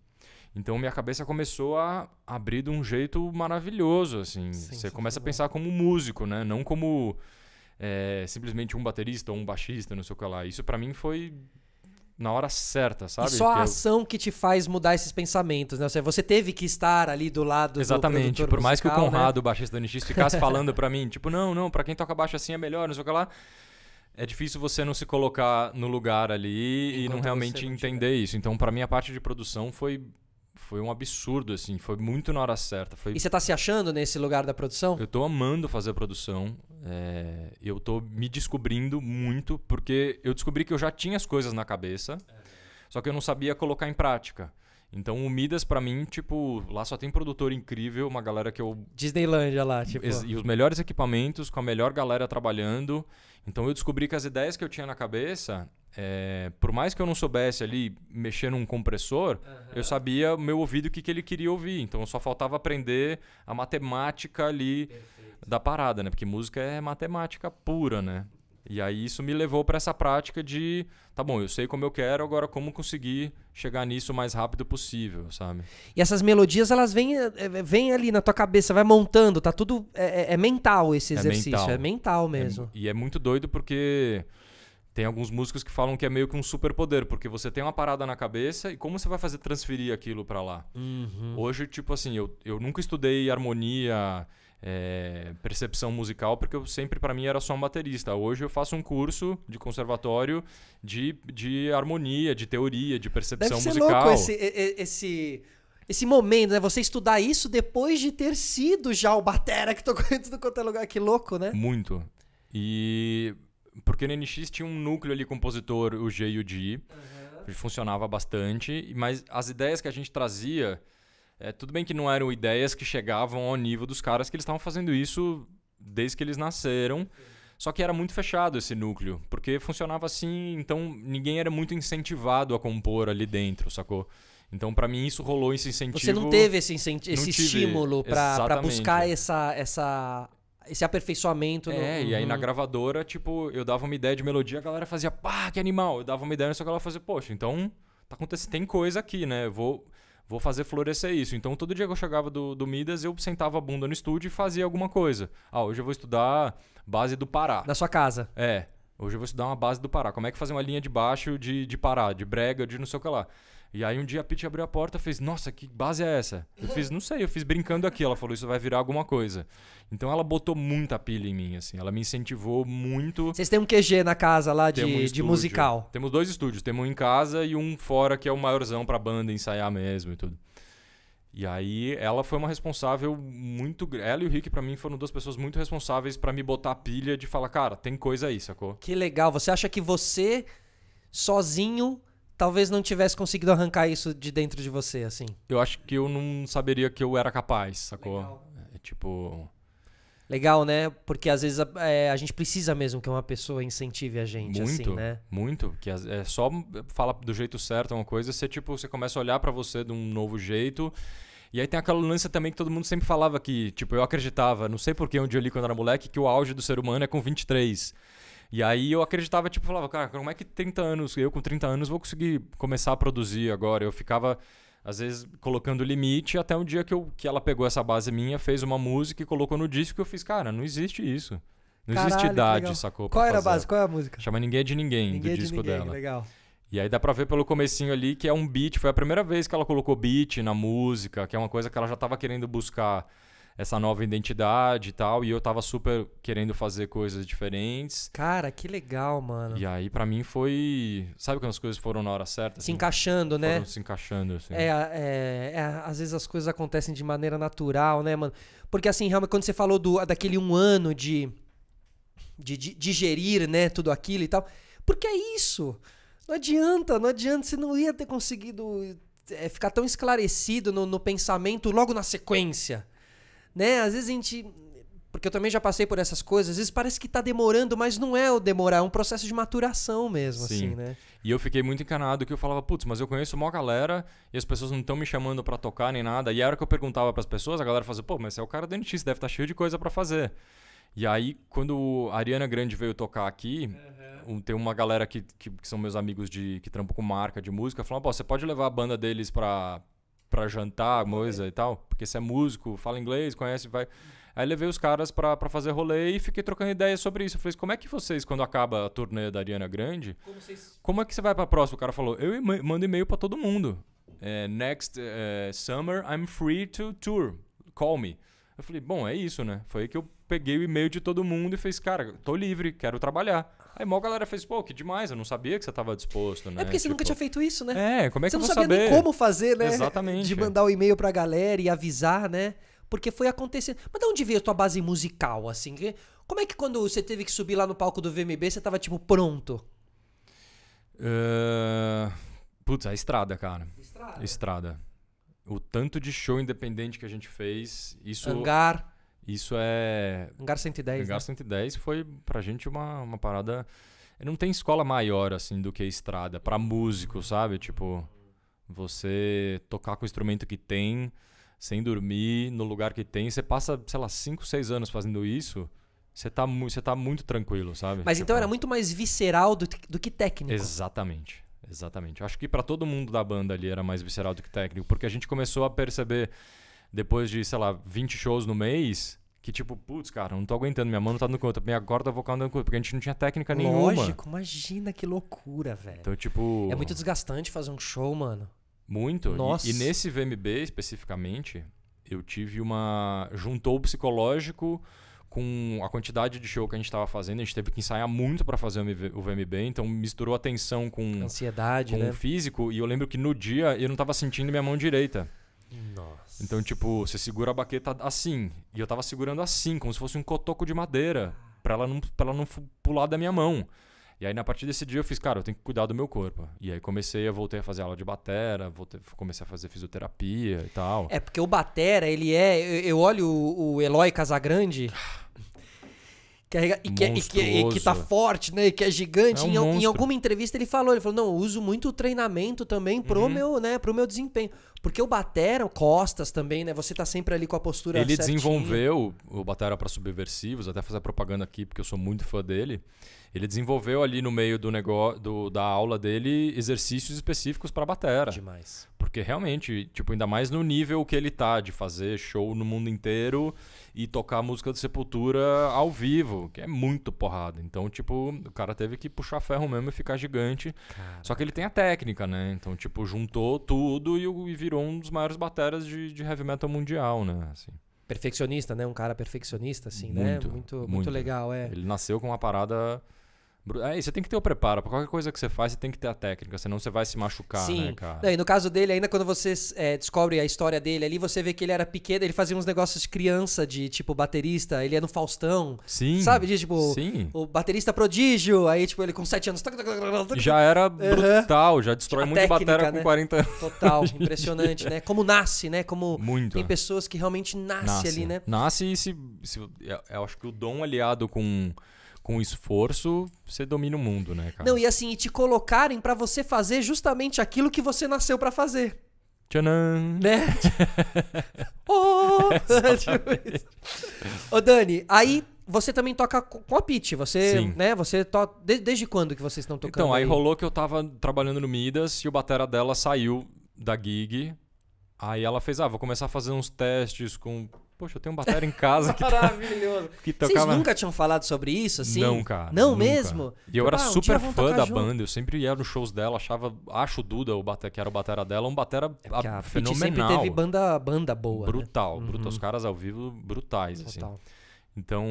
Então, minha cabeça começou a abrir de um jeito maravilhoso, assim. Você começa a pensar como músico, né? Não como simplesmente um baterista ou um baixista, não sei o que lá. Isso, pra mim, foi na hora certa, sabe? E só a Que ação que te faz mudar esses pensamentos, né? Ou seja, você teve que estar ali do lado Exatamente. do produtor Por mais que o musical, Conrado, né? o baixista do NX, ficasse falando pra mim, tipo, não, pra quem toca baixo assim é melhor, não sei o que lá. É difícil você não se colocar no lugar ali e não realmente entender isso. Então, pra mim, a parte de produção foi um absurdo, assim. Foi muito na hora certa. E você tá se achando nesse lugar da produção? Eu tô amando fazer produção. Eu tô me descobrindo muito, porque eu descobri que eu já tinha as coisas na cabeça, só que eu não sabia colocar em prática. Então o Midas, pra mim, tipo, lá só tem produtor incrível, uma galera que eu... Disneylândia lá, tipo... E os melhores equipamentos, com a melhor galera trabalhando. Então eu descobri que as ideias que eu tinha na cabeça, por mais que eu não soubesse ali mexer num compressor, eu sabia o meu ouvido o que ele queria ouvir. Então só faltava aprender a matemática ali da parada, né? Porque música é matemática pura, né? E aí isso me levou para essa prática de, tá bom, eu sei como eu quero, agora como conseguir chegar nisso o mais rápido possível, sabe? E essas melodias, elas vêm ali na tua cabeça, vai montando, tá tudo... É mental esse exercício, é mental mesmo. E é muito doido porque tem alguns músicos que falam que é meio que um superpoder, porque você tem uma parada na cabeça e como você vai fazer transferir aquilo para lá? Hoje, tipo assim, eu nunca estudei harmonia... percepção musical, porque eu sempre, pra mim, era só um baterista. Hoje eu faço um curso de conservatório de harmonia, de teoria, de percepção musical. Deve ser louco esse momento, né? Você estudar isso depois de ter sido já o batera que tocou em tudo quanto é lugar. Que louco, né? Muito. E... Porque no NX tinha um núcleo ali compositor, o G e o D. Funcionava bastante. Mas as ideias que a gente trazia... tudo bem que não eram ideias que chegavam ao nível dos caras que eles estavam fazendo isso desde que eles nasceram. Só que era muito fechado esse núcleo, porque funcionava assim, então ninguém era muito incentivado a compor ali dentro, sacou? Então pra mim isso rolou esse incentivo. Você não teve esse estímulo pra buscar esse aperfeiçoamento. E aí na gravadora, tipo, eu dava uma ideia de melodia, a galera fazia, pá, que animal. Eu dava uma ideia, só que ela fazia, poxa, então tá acontecendo, tem coisa aqui, né? Vou fazer florescer isso. Então, todo dia que eu chegava do Midas, eu sentava a bunda no estúdio e fazia alguma coisa. Hoje eu vou estudar base do Pará. Na sua casa? Hoje eu vou estudar uma base do Pará. Como é que fazer uma linha de baixo de Pará, de brega, de não sei o que lá. E aí um dia a Pitty abriu a porta e fez, nossa, que base é essa? Eu fiz, não sei, eu fiz brincando aqui. Ela falou, isso vai virar alguma coisa. Então ela botou muita pilha em mim, assim. Ela me incentivou muito. Vocês têm um QG na casa lá de musical? Temos 2 estúdios. Temos um em casa e um fora, que é o maiorzão pra banda ensaiar mesmo e tudo. E aí ela foi uma responsável muito... Ela e o Rick, pra mim, foram 2 pessoas muito responsáveis pra me botar a pilha de falar, cara, tem coisa aí, sacou? Que legal. Você acha que você, sozinho, talvez não tivesse conseguido arrancar isso de dentro de você, assim? Eu acho que eu não saberia que eu era capaz, sacou? Legal. Tipo... Legal, né? Porque às vezes a gente precisa mesmo que uma pessoa incentive a gente, muito, assim, né? Muito. Que é só falar do jeito certo uma coisa, você começa a olhar pra você de um novo jeito. E aí tem aquela lance também que todo mundo sempre falava que, tipo, eu acreditava, não sei porquê, um dia eu li quando era moleque, que o auge do ser humano é com 23. E aí eu acreditava, tipo, falava, cara, como é que 30 anos, eu com 30 anos vou conseguir começar a produzir agora? Eu ficava... Às vezes colocando limite, até um dia que ela pegou essa base minha, fez uma música e colocou no disco, que eu fiz, cara, não existe isso. Não existe idade, sacou? Qual era a base? Qual é a música? Chama Ninguém é de Ninguém, do disco dela. Legal. E aí dá pra ver pelo comecinho ali que é um beat, foi a primeira vez que ela colocou beat na música, que é uma coisa que ela já tava querendo buscar essa nova identidade e tal, e eu tava super querendo fazer coisas diferentes. Cara, que legal, mano. E aí pra mim foi... Sabe quando as coisas foram na hora certa? Se encaixando, né? Foram se encaixando, assim. Às vezes as coisas acontecem de maneira natural, né, mano? Porque assim, realmente, quando você falou daquele 1 ano de digerir, né, tudo aquilo e tal, porque é isso. Não adianta, você não ia ter conseguido ficar tão esclarecido no pensamento logo na sequência. Né? Às vezes a gente... Porque eu também já passei por essas coisas. Às vezes parece que tá demorando, mas não é o demorar. É um processo de maturação mesmo, Sim. assim, né? E eu fiquei muito encanado que eu falava, putz, mas eu conheço uma galera e as pessoas não estão me chamando pra tocar nem nada. E a hora que eu perguntava pras pessoas, a galera fazia, pô, mas você é o cara do NX, deve estar cheio de coisa pra fazer. E aí, quando a Ariana Grande veio tocar aqui, tem uma galera que são meus amigos que trampam com marca de música, falaram, pô, você pode levar a banda deles pra jantar, coisa e tal, porque você é músico, fala inglês, conhece, vai... Aí levei os caras pra fazer rolê e fiquei trocando ideias sobre isso. Eu falei, como é que vocês, quando acaba a turnê da Ariana Grande, como é que você vai pra próxima? O cara falou, eu mando e-mail pra todo mundo. Next summer, I'm free to tour. Call me. Eu falei, bom, é isso, né? Foi aí que eu peguei o e-mail de todo mundo e fiz, cara, tô livre, quero trabalhar. Aí a galera fez, pô, que demais, eu não sabia que você tava disposto, né? É porque você nunca tinha feito isso, né? Como é que você eu vou não sabia saber? nem como fazer, né? Exatamente. De mandar o e-mail pra galera e avisar, né? Porque foi acontecendo. Mas de onde veio a tua base musical, assim? Como é que quando você teve que subir lá no palco do VMB, você tava, tipo, pronto? Putz, a estrada, cara. Estrada. O tanto de show independente que a gente fez, isso... Hangar. Isso é... Hangar 110, Hangar 110 foi pra gente uma parada... Não tem escola maior, assim, do que a estrada. Pra músico, sabe? Tipo, você tocar com o instrumento que tem, sem dormir, no lugar que tem. Você passa, sei lá, 5, 6 anos fazendo isso, você tá muito tranquilo, sabe? Mas então era muito mais visceral do que técnico. Exatamente. Acho que pra todo mundo da banda ali era mais visceral do que técnico, porque a gente começou a perceber, depois de, sei lá, 20 shows no mês, que tipo, putz, cara, não tô aguentando, minha mão não tá dando conta, minha corda vocal não dando conta, porque a gente não tinha técnica nenhuma. Lógico, imagina que loucura, velho. Então, tipo... É muito desgastante fazer um show, mano. Muito. Nossa. E nesse VMB, especificamente, eu tive juntou o psicológico com a quantidade de show que a gente estava fazendo. A gente teve que ensaiar muito para fazer o VMB, então misturou a tensão com ansiedade, né? o físico. E eu lembro que no dia eu não tava sentindo minha mão direita. Nossa. Então, tipo, você segura a baqueta assim. E eu tava segurando assim, como se fosse um cotoco de madeira, pra ela não pular da minha mão. E aí, a partir desse dia, eu fiz, cara, eu tenho que cuidar do meu corpo. E aí, voltei a fazer aula de batera, comecei a fazer fisioterapia e tal. É, porque o batera, ele eu olho o Eloy Casagrande... que tá forte, né? Que é gigante. Em alguma entrevista ele falou, não, eu uso muito o treinamento também pro meu desempenho. Porque o batera, Costas também, né? Você tá sempre ali com a postura Ele certinha. desenvolveu o batera pra Subversivos, até fazer propaganda aqui, porque eu sou muito fã dele. Ele desenvolveu ali no meio do negócio, da aula dele, exercícios específicos pra batera. Demais. Porque realmente, tipo, ainda mais no nível que ele tá, de fazer show no mundo inteiro e tocar música do Sepultura ao vivo, que é muito porrada. Então, tipo, o cara teve que puxar ferro mesmo e ficar gigante. Cara. Só que ele tem a técnica, né? Então, tipo, juntou tudo e virou um dos maiores bateras de heavy metal mundial, né? Assim. Perfeccionista, né? Um cara perfeccionista, assim, muito, né? Muito legal, é. Ele nasceu com uma parada... você tem que ter o preparo. Pra qualquer coisa que você faz, você tem que ter a técnica, senão você vai se machucar, Sim. né, cara? Não, e no caso dele, ainda quando você descobre a história dele ali, você vê que ele era pequeno, ele fazia uns negócios de criança, de tipo baterista, ele é no Faustão. Sim. Sabe? De tipo, sim. O baterista prodígio, aí tipo, ele com 7 anos. Já era brutal, já destrói muito técnica, batera com né? 40 anos. Total, impressionante, né? Como nasce, né? Como muito. Tem pessoas que realmente nascem ali, né? Nasce e eu acho que o dom aliado com esforço, você domina o mundo, né, cara? Não, e assim, te colocarem pra você fazer justamente aquilo que você nasceu pra fazer. Tchanan! Né? Ô, Dani, aí você também toca com a Pitty. Você, Sim. né? Você toca... Desde quando que vocês estão tocando? Então, aí rolou que eu tava trabalhando no Midas e o batera dela saiu da gig. Aí ela fez, vou começar a fazer uns testes com... Poxa, eu tenho um batera em casa que maravilhoso. Que tocava... Vocês nunca tinham falado sobre isso, assim? Não, cara. Não nunca. mesmo? E eu era super fã da junto. banda. Eu sempre ia nos shows dela, acho o Duda, que era o batera dela, um batera a fenomenal. sempre teve banda boa, brutal, né? brutal. Os caras ao vivo, brutais, Total. assim. Então,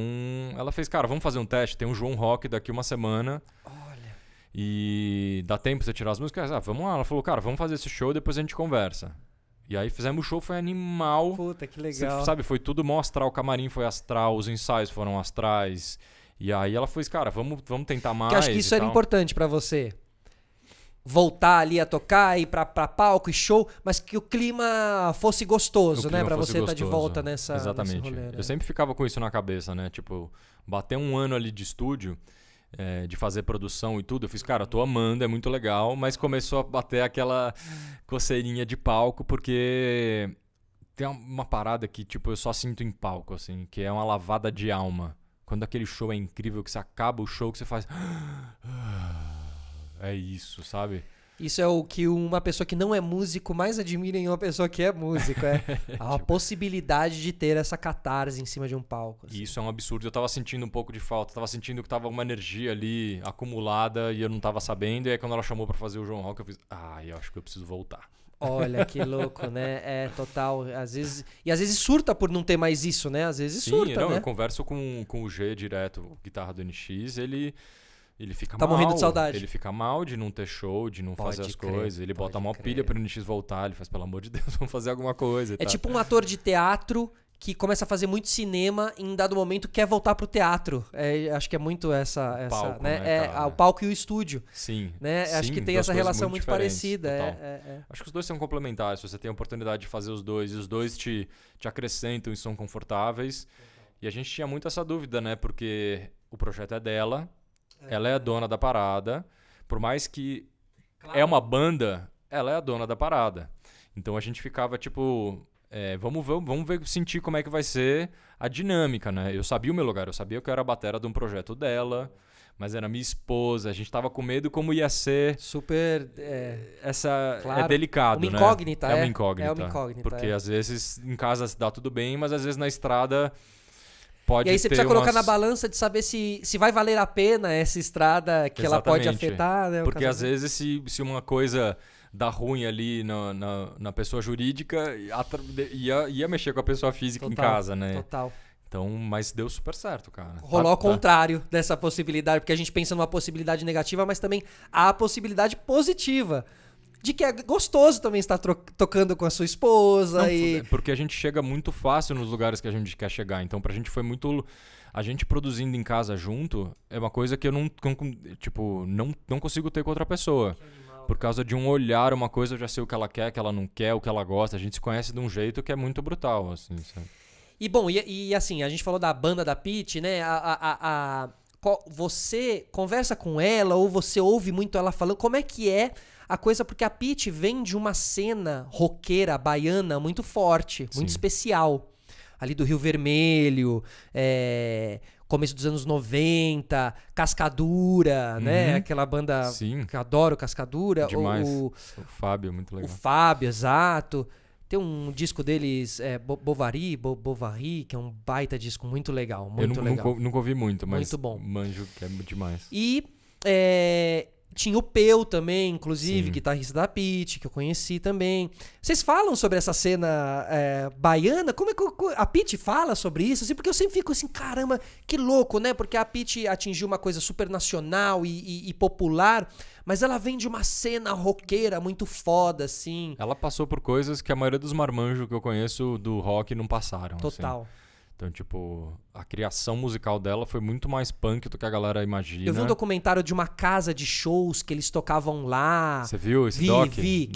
ela fez, cara, vamos fazer um teste. Tem um João Rock daqui uma semana. Olha. E dá tempo pra você tirar as músicas? Vamos lá. Ela falou, cara, vamos fazer esse show e depois a gente conversa. E aí fizemos o show, foi animal. Puta, que legal. Você sabe, foi tudo mó astral, o camarim foi astral, os ensaios foram astrais. E aí ela fez, cara, vamos tentar mais. Porque acho que isso era importante pra você. Voltar ali a tocar, ir pra palco e show, mas que o clima fosse gostoso, né? Pra você estar de volta nessa. Exatamente. Nesse rolê, né? Eu sempre ficava com isso na cabeça, né? Tipo, bater um ano ali de estúdio. De fazer produção e tudo, eu fiz, cara, eu tô amando, é muito legal, mas começou a bater aquela coceirinha de palco, porque tem uma parada que, tipo, eu só sinto em palco, assim, que é uma lavada de alma. Quando aquele show é incrível, que você acaba o show, que você faz... É isso, sabe? Isso é o que uma pessoa que não é músico mais admira em uma pessoa que é músico. A possibilidade de ter essa catarse em cima de um palco. Assim. E isso é um absurdo. Eu tava sentindo um pouco de falta. Tava sentindo que tava uma energia ali acumulada e eu não tava sabendo. E aí quando ela chamou pra fazer o João Rock, eu fiz... eu acho que eu preciso voltar. Olha, que louco, né? É total. Às vezes surta por não ter mais isso, né? Às vezes surta, né? Eu converso com o G direto, guitarra do NX, ele fica tá mal. morrendo de saudade. Ele fica mal de não ter show, de não fazer as coisas. Ele bota uma pilha pro NX voltar. Ele faz, pelo amor de Deus, vamos fazer alguma coisa. É tipo um ator de teatro que começa a fazer muito cinema e em dado momento quer voltar pro teatro. Acho que é muito essa palco, né? O palco e o estúdio. Sim. Né? Sim, acho que tem essa relação muito parecida. Acho que os dois são complementares. Se você tem a oportunidade de fazer os dois, e os dois te acrescentam e são confortáveis. E a gente tinha muito essa dúvida, né? Porque o projeto é dela, ela é a dona da parada. Por mais que é uma banda, ela é a dona da parada. Então a gente ficava tipo... vamos ver, sentir como é que vai ser a dinâmica, né? Eu sabia o meu lugar, eu sabia que eu era a batera de um projeto dela, mas era minha esposa, a gente tava com medo como ia ser... Super... claro, é delicado, uma incógnita, né? É uma incógnita. É uma incógnita. Porque às vezes em casa dá tudo bem, mas às vezes na estrada pode ter E aí você precisa colocar na balança de saber se vai valer a pena essa estrada que ela pode afetar, né? Porque às vezes se uma coisa... dá ruim ali na pessoa jurídica, ia mexer com a pessoa física em casa, né? Total. Então, mas deu super certo, cara. Rolou ao contrário dessa possibilidade, porque a gente pensa numa possibilidade negativa, mas também há a possibilidade positiva. De que é gostoso também estar tocando com a sua esposa. Porque a gente chega muito fácil nos lugares que a gente quer chegar. Então, pra gente foi muito... A gente produzindo em casa junto é uma coisa que eu não consigo ter com outra pessoa. Por causa de um olhar, uma coisa, eu já sei o que ela quer, o que ela não quer, o que ela gosta. A gente se conhece de um jeito que é muito brutal, assim, sabe? E bom, assim, a gente falou da banda da Pitty, né? Você conversa com ela ou você ouve muito ela falando, como é que é a coisa? Porque a Pitty vem de uma cena roqueira baiana muito forte, muito especial. Ali do Rio Vermelho, começo dos anos 90, Cascadura, né? Aquela banda que eu adoro, Cascadura. Demais. O Fábio, muito legal. O Fábio, exato. Tem um disco deles, Bovary, que é um baita disco muito legal. Muito legal. Nunca ouvi muito, mas muito bom. Manjo que é demais. E tinha o Peu também, inclusive, guitarrista da Pitty, que eu conheci também. Vocês falam sobre essa cena baiana? Como é que a Pitty fala sobre isso? Assim, porque eu sempre fico assim, caramba, que louco, né? Porque a Pitty atingiu uma coisa super nacional e popular, mas ela vem de uma cena roqueira muito foda, assim. Ela passou por coisas que a maioria dos marmanjos que eu conheço do rock não passaram. Total. Assim. Então, tipo, a criação musical dela foi muito mais punk do que a galera imagina. Eu vi um documentário de uma casa de shows que eles tocavam lá. Você viu esse doc? Vi.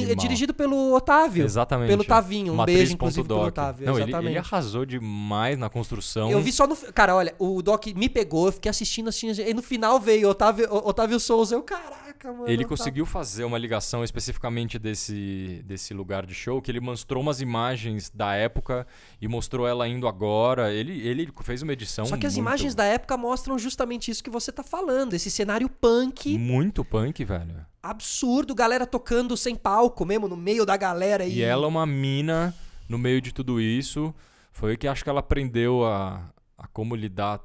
É dirigido pelo Otávio. Exatamente. Pelo Tavinho. Um beijo, inclusive, doc. pelo Otávio. Não, exatamente. Ele arrasou demais na construção. Eu vi só no... Cara, olha, o doc me pegou, eu fiquei assistindo, e no final veio Otávio Souza. Caraca, mano. Ele conseguiu fazer uma ligação especificamente desse lugar de show, que ele mostrou umas imagens da época e mostrou ela indo agora. Ele fez uma edição. Só que as imagens da época mostram justamente isso que você tá falando. Esse cenário punk. Muito punk, velho. Absurdo. Galera tocando sem palco mesmo, no meio da galera. E ela é uma mina no meio de tudo isso. Foi que acho que ela aprendeu a como lidar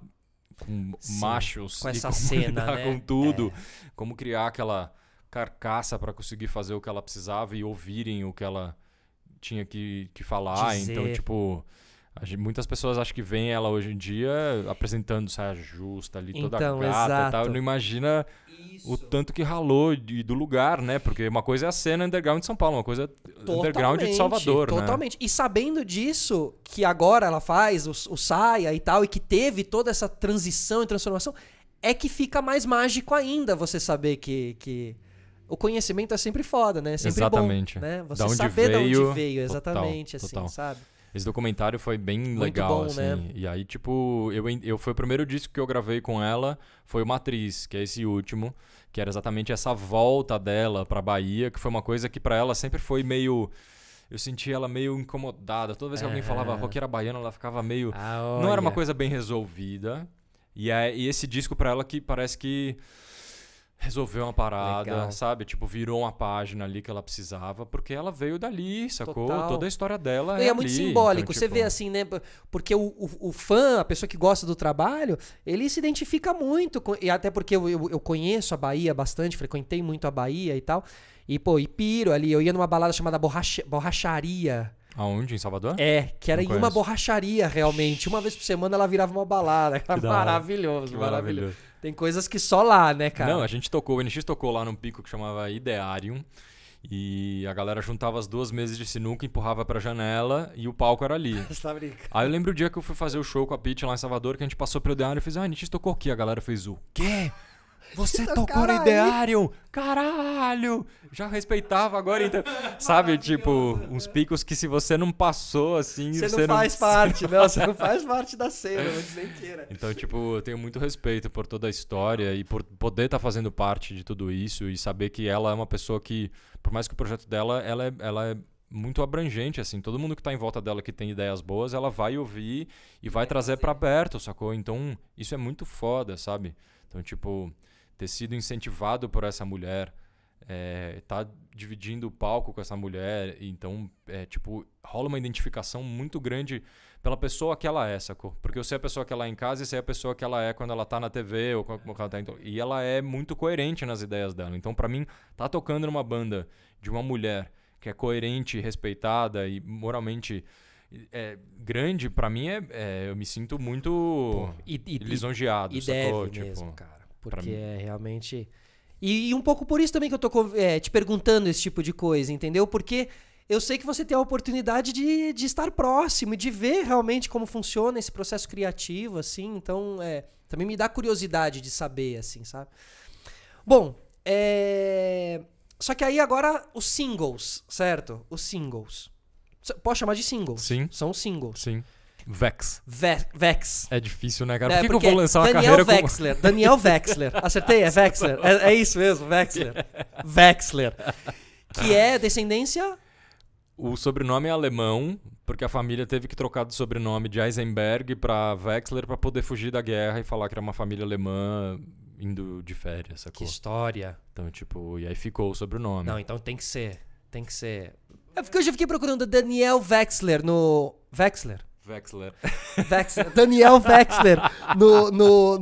com machos. Com essa como cena, lidar né? com tudo. Como criar aquela carcaça para conseguir fazer o que ela precisava e ouvirem o que ela tinha que falar. Dizer. Então, tipo... Muitas pessoas acham que veem ela hoje em dia apresentando saia justa ali, toda então, gata exato. e tal. Não imagina o tanto que ralou do lugar, né? Porque uma coisa é a cena underground de São Paulo, uma coisa é underground de Salvador, né? Totalmente. E sabendo disso, que agora ela faz o Saia e tal, e que teve toda essa transição e transformação, é que fica mais mágico ainda você saber que o conhecimento é sempre foda, né? Sempre exatamente. Bom, né? Você da onde saber veio, de onde veio, exatamente, total. assim, sabe? Esse documentário foi bem muito legal, bom, assim. né? E aí, tipo, foi o primeiro disco que eu gravei com ela, foi o Matriz, que é esse último, que era exatamente essa volta dela pra Bahia, que foi uma coisa que pra ela sempre foi meio... Eu senti ela meio incomodada. Toda vez que alguém falava roqueira baiana, ela ficava meio... não era uma coisa bem resolvida. E esse disco pra ela que parece que... resolveu uma parada, Legal. sabe? Tipo, virou uma página ali que ela precisava, porque ela veio dali, sacou? Total. Toda a história dela E é é muito ali, simbólico. então, Você tipo, vê assim, né? Porque o fã, a pessoa que gosta do trabalho, ele se identifica muito. E até porque eu conheço a Bahia bastante, frequentei muito a Bahia e tal. E, pô, e piro ali. Eu ia numa balada chamada Borracharia. Aonde? Em Salvador? Que era Não em uma conheço. borracharia, realmente. Uma vez por semana ela virava uma balada. Era da hora. maravilhoso, Que maravilhoso. Tem coisas que só lá, né, cara? Não, a gente tocou, o NX tocou lá num pico que chamava Idearium. E a galera juntava as 2 mesas de sinuca, empurrava pra janela e o palco era ali. Você tá brincando. Aí eu lembro o dia que eu fui fazer o show com a Pitty lá em Salvador, que a gente passou pelo Idearium e fez, NX tocou aqui. A galera fez o quê? Você tocou no Caralho. Idearium? Caralho! Já respeitava agora, então. Sabe, tipo, uns picos que se você não passou, assim... Você não faz parte, não. Você não faz parte da cena, vou dizer inteira. Então, tipo, eu tenho muito respeito por toda a história e por poder estar fazendo parte de tudo isso e saber que ela é uma pessoa que, por mais que o projeto dela, ela é muito abrangente, assim. Todo mundo que tá em volta dela que tem ideias boas, ela vai ouvir e vai trazer pra perto, sacou? Então, isso é muito foda, sabe? Então, tipo, ter sido incentivado por essa mulher, tá dividindo o palco com essa mulher, então, tipo, rola uma identificação muito grande pela pessoa que ela é, sacou? Porque eu sei a pessoa que ela é em casa e sei a pessoa que ela é quando ela tá na TV ou quando ela tá... E ela é muito coerente nas ideias dela. Então, pra mim, tá tocando numa banda de uma mulher que é coerente, respeitada e moralmente grande, pra mim eu me sinto muito lisonjeado, E sacou? deve mesmo, cara. pra Porque mim. é realmente... E um pouco por isso também que eu tô te perguntando esse tipo de coisa, entendeu? Porque eu sei que você tem a oportunidade de estar próximo e de ver realmente como funciona esse processo criativo, assim. Então, também me dá curiosidade de saber, assim, sabe? Bom, só que aí agora os singles, certo? Os singles. Posso chamar de singles? Sim. São singles. Sim. Vex. Vex. É difícil, né, cara? Por que eu porque vou lançar uma Daniel carreira Wexler. Daniel Wexler. Acertei? É Wexler. É isso mesmo, Wexler. Wexler. Que é descendência... O sobrenome é alemão, porque a família teve que trocar de sobrenome de Eisenberg pra Wexler pra poder fugir da guerra e falar que era uma família alemã indo de férias, Que sacou? história. Então, tipo, e aí ficou o sobrenome. Não, então tem que ser. Tem que ser. É porque eu já fiquei procurando Daniel Wexler no... Wexler? Wexler. Daniel Wexler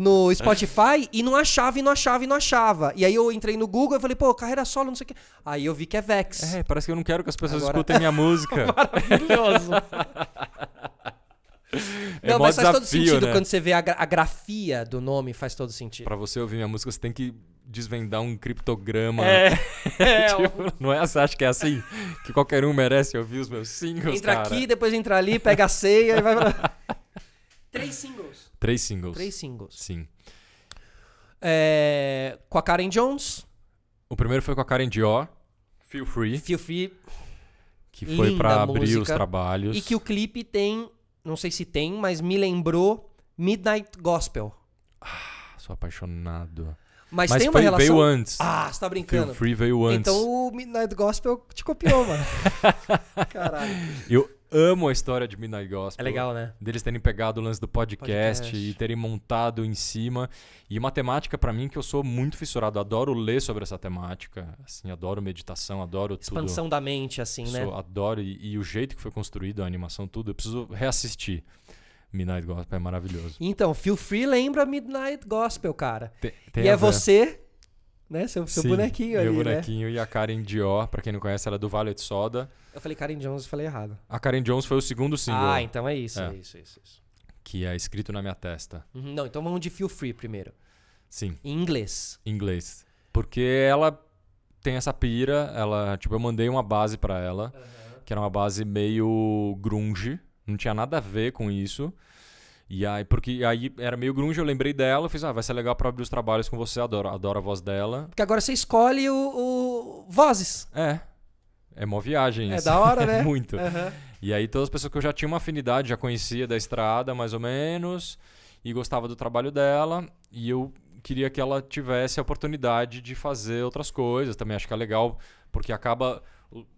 no Spotify e não achava. E aí eu entrei no Google e falei, pô, carreira solo, não sei o quê. Aí eu vi que é Vex. Parece que eu não quero que as pessoas Agora- escutem minha música. Maravilhoso. Não, mó mas faz todo desafio, sentido né? quando você vê a grafia do nome, faz todo sentido. Pra você ouvir minha música, você tem que desvendar um criptograma. Tipo, não é? Você acha que é assim? Que qualquer um merece ouvir os meus singles, Entra cara? aqui, depois entra ali, pega a ceia e vai pra... 3 singles. 3 singles. 3 singles. Sim. Com a Karen Jones, O primeiro foi com a Karen Dior, Feel Free, Feel Free, que foi linda pra abrir os música. trabalhos. e que o clipe tem, não sei se tem, mas me lembrou Midnight Gospel. Sou apaixonado. Mas Mas tem uma relação... veio antes. Ah, você tá brincando. Feel Free veio antes. Então o Midnight Gospel te copiou, mano. Caralho. Eu amo a história de Midnight Gospel. É legal, né? Deles terem pegado o lance do podcast e terem montado em cima. E uma temática pra mim que eu sou muito fissurado. Adoro ler sobre essa temática. Assim, adoro meditação, adoro Expansão da mente, assim, né? Adoro. E o jeito que foi construído, a animação, tudo. Eu preciso reassistir. Midnight Gospel é maravilhoso. Então, Feel Free lembra Midnight Gospel, cara. Tem E a é ver. você, né? Seu Sim, bonequinho ali, meu né? bonequinho e a Karen Dior, pra quem não conhece, ela é do Violet Soda. Eu falei Karen Jones, eu falei errado. A Karen Jones foi o segundo single, Ah, então é isso, É. é isso. que é escrito na minha testa. Não, então vamos de Feel Free primeiro. Sim, Em inglês. em inglês. Porque ela tem essa pira, eu mandei uma base pra ela, que era uma base meio grunge, não tinha nada a ver com isso. E aí, porque aí era meio grunge, eu lembrei dela, eu fiz, vai ser legal pra abrir os trabalhos com você, adoro a voz dela. Porque agora você escolhe o Vozes. É mó viagem É isso. da hora, né? Muito. Aham. E aí todas as pessoas que eu já tinha uma afinidade, já conhecia da estrada mais ou menos, e gostava do trabalho dela, e eu queria que ela tivesse a oportunidade de fazer outras coisas. Também acho que é legal, porque acaba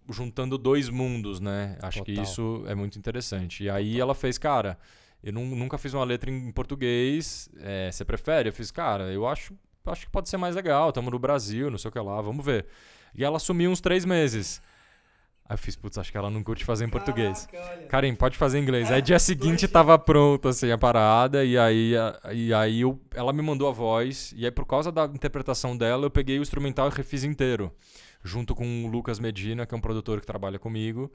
juntando 2 mundos, né? Acho que Total. isso é muito interessante. E aí ela fez, cara, eu nunca fiz uma letra em português, você prefere? Eu fiz, cara, eu acho acho que pode ser mais legal, estamos no Brasil, não sei o que lá, vamos ver. E ela sumiu uns 3 meses. Aí eu fiz, putz, acho que ela não curte fazer em português. Karim, pode fazer em inglês. Aí dia seguinte tava pronto, assim, a parada, e aí ela me mandou a voz, e aí por causa da interpretação dela, eu peguei o instrumental e refiz inteiro, junto com o Lucas Medina, que é um produtor que trabalha comigo.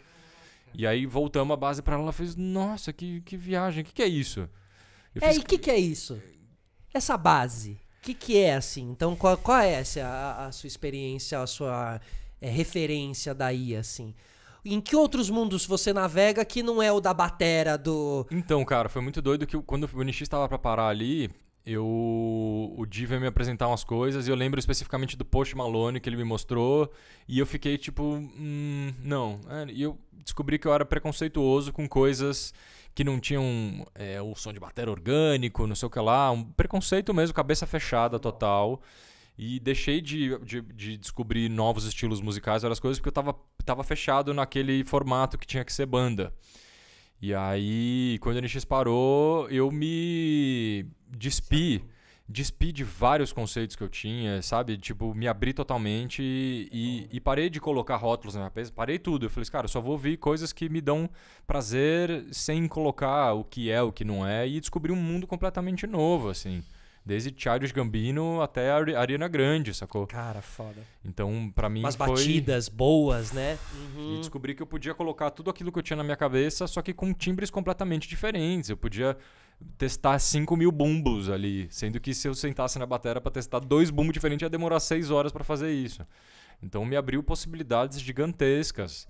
E aí voltamos a base pra ela, ela fez, nossa, que viagem, o que é isso? E o que é isso? Essa base, o que é assim? Então, qual é a sua experiência, a sua referência daí, assim? Em que outros mundos você navega que não é o da batera do... Então, cara, foi muito doido que quando o NX estava pra parar ali, o Di veio me apresentar umas coisas e eu lembro especificamente do Post Malone que ele me mostrou e eu fiquei tipo, não. E eu descobri que eu era preconceituoso com coisas que não tinham o som de bateria orgânico, não sei o que lá, um preconceito mesmo, cabeça fechada total. E deixei de descobrir novos estilos musicais, várias coisas, porque eu tava fechado naquele formato que tinha que ser banda. E aí, quando a NX parou, eu me despi de vários conceitos que eu tinha, sabe? Tipo, me abri totalmente e parei de colocar rótulos na minha cabeça, parei tudo. Eu falei, cara, eu só vou ouvir coisas que me dão prazer sem colocar o que é, o que não é, e descobrir um mundo completamente novo, assim. Desde Childish Gambino até a Ariana Grande, sacou? Cara, foda. Então, pra mim umas batidas boas, né? E descobri que eu podia colocar tudo aquilo que eu tinha na minha cabeça, só que com timbres completamente diferentes. Eu podia testar 5.000 bumbos ali, sendo que se eu sentasse na bateria pra testar 2 bumbos diferentes, ia demorar 6 horas pra fazer isso. Então, me abriu possibilidades gigantescas.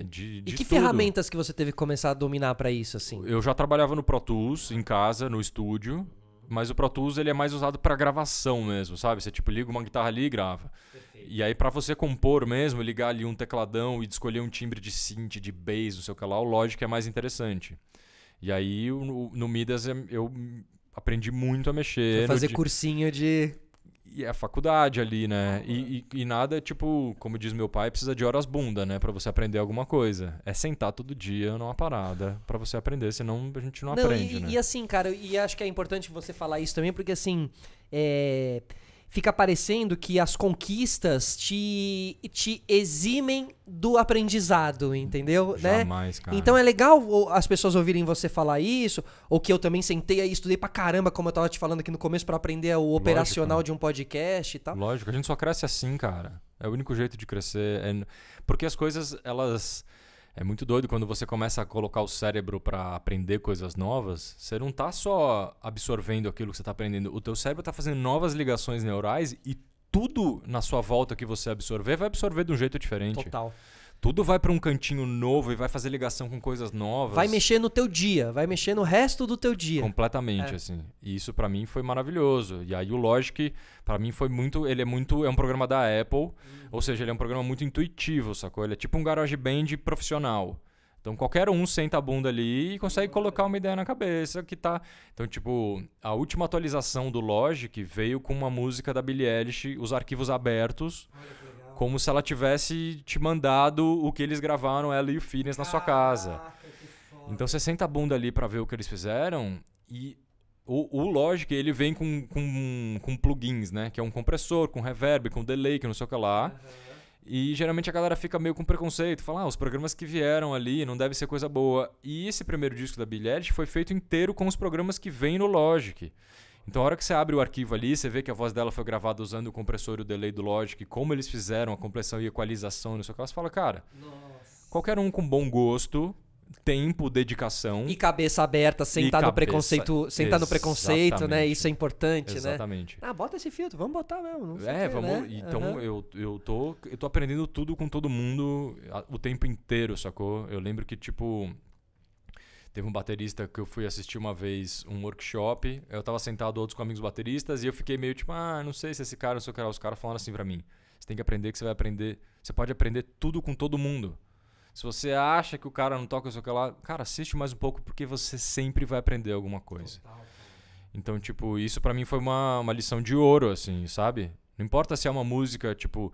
De que tudo. Ferramentas que você teve que começar a dominar pra isso, assim? Eu já trabalhava no Pro Tools, em casa, no estúdio. Mas o Pro Tools ele é mais usado pra gravação mesmo, sabe? Você tipo liga uma guitarra ali e grava. Perfeito. E aí pra você compor mesmo, ligar ali um tecladão e escolher um timbre de synth, de bass, não sei o que lá, o Logic é mais interessante. E aí no Midas eu aprendi muito a mexer. Foi fazer cursinho de... E é a faculdade ali, né? E nada, tipo, como diz meu pai, precisa de horas bunda, né? Pra você aprender alguma coisa. É sentar todo dia numa parada pra você aprender, senão a gente não aprende, né? E assim, cara, e acho que é importante você falar isso também, porque assim, fica parecendo que as conquistas te eximem do aprendizado, entendeu? Jamais, né? cara. Então é legal as pessoas ouvirem você falar isso, ou que eu também sentei aí, estudei pra caramba, como eu tava te falando aqui no começo, pra aprender o operacional de um podcast e tal. Lógico, a gente só cresce assim, cara. É o único jeito de crescer. Porque as coisas, elas... É muito doido quando você começa a colocar o cérebro pra aprender coisas novas. Você não tá só absorvendo aquilo que você tá aprendendo. O teu cérebro tá fazendo novas ligações neurais e tudo na sua volta que você absorver vai absorver de um jeito diferente. Total. Tudo vai pra um cantinho novo e vai fazer ligação com coisas novas. Vai mexer no teu dia, vai mexer no resto do teu dia. Completamente, assim. E isso pra mim foi maravilhoso. E aí o Logic, pra mim foi muito... Ele é um programa da Apple, ou seja, ele é um programa muito intuitivo, sacou? Ele é tipo um GarageBand profissional. Então qualquer um senta a bunda ali e consegue colocar uma ideia na cabeça que tá... Então, tipo, a última atualização do Logic veio com uma música da Billie Eilish, os arquivos abertos... Como se ela tivesse te mandado o que eles gravaram, ela e o Phineas, na sua casa. Então você senta a bunda ali pra ver o que eles fizeram e o Logic, ele vem com plugins, né? Que é um compressor, com reverb, com delay, que não sei o que lá. E geralmente a galera fica meio com preconceito. Fala, os programas que vieram ali não deve ser coisa boa. E esse primeiro disco da Billie Eilish foi feito inteiro com os programas que vêm no Logic. Então, a hora que você abre o arquivo ali, você vê que a voz dela foi gravada usando o compressor e o delay do Logic, como eles fizeram a compressão e equalização, não sei o que. Você fala, cara, qualquer um com bom gosto, tempo, dedicação... E cabeça aberta, sem estar no preconceito, né? Isso é importante, Exatamente. né? Bota esse filtro, vamos botar mesmo. Não sei vamos... Né? Então, eu tô aprendendo tudo com todo mundo o tempo inteiro, sacou? Eu lembro que, tipo... Teve um baterista que eu fui assistir uma vez um workshop, eu tava sentado outros com amigos bateristas e eu fiquei meio tipo, não sei se esse cara, não sei o que lá. Os caras falaram assim pra mim, você tem que aprender que você pode aprender tudo com todo mundo. Se você acha que o cara não toca, não sei o que lá, cara, assiste mais um pouco porque você sempre vai aprender alguma coisa. Então, tipo, isso pra mim foi uma lição de ouro, assim, sabe? Não importa se é uma música, tipo...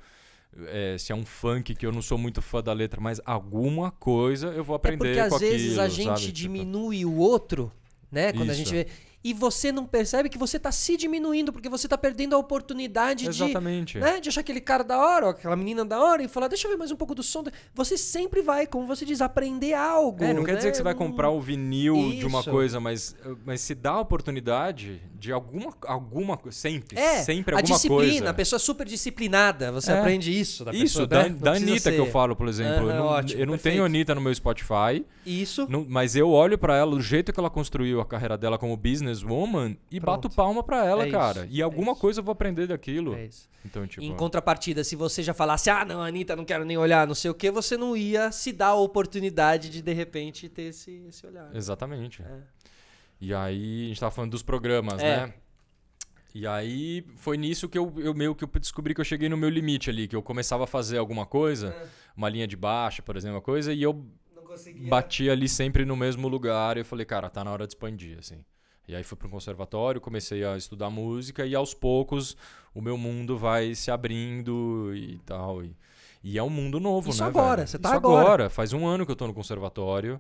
se é um funk que eu não sou muito fã da letra, mas alguma coisa eu vou aprender com aquilo. Porque às vezes a gente sabe? diminui o outro, né? Quando a gente vê... e você não percebe que você tá se diminuindo, porque você tá perdendo a oportunidade Exatamente. de achar aquele cara da hora, ou aquela menina da hora, e falar, deixa eu ver mais um pouco do som. Você sempre vai, como você diz, aprender algo. Não quer dizer que você vai comprar o vinil de uma Isso. coisa, mas se dá a oportunidade de alguma coisa, sempre a alguma disciplina, coisa. a pessoa super disciplinada, você aprende isso da Isso, pessoa. Né? da Anitta que eu falo, por exemplo. Ótimo, eu não perfeito. tenho Anitta no meu Spotify, Isso. mas eu olho pra ela, do jeito que ela construiu a carreira dela como businesswoman, e Pronto. bato palma pra ela, É cara. isso, E alguma isso. coisa eu vou aprender daquilo. É isso. Então, tipo... Em contrapartida, se você já falasse, não, Anitta, não quero nem olhar, não sei o que, você não ia se dar a oportunidade de repente, ter esse olhar. Exatamente. É. E aí, a gente tava falando dos programas, né? E aí, foi nisso que eu meio que eu descobri que eu cheguei no meu limite ali, que eu começava a fazer alguma coisa, uma linha de baixo, por exemplo, uma coisa, e eu Não conseguia. bati ali sempre no mesmo lugar, e eu falei, cara, tá na hora de expandir, assim. E aí fui para um conservatório, comecei a estudar música, e aos poucos o meu mundo vai se abrindo e tal. E é um mundo novo, Isso né, agora, velho? você tá Isso agora. Faz um ano que eu tô no conservatório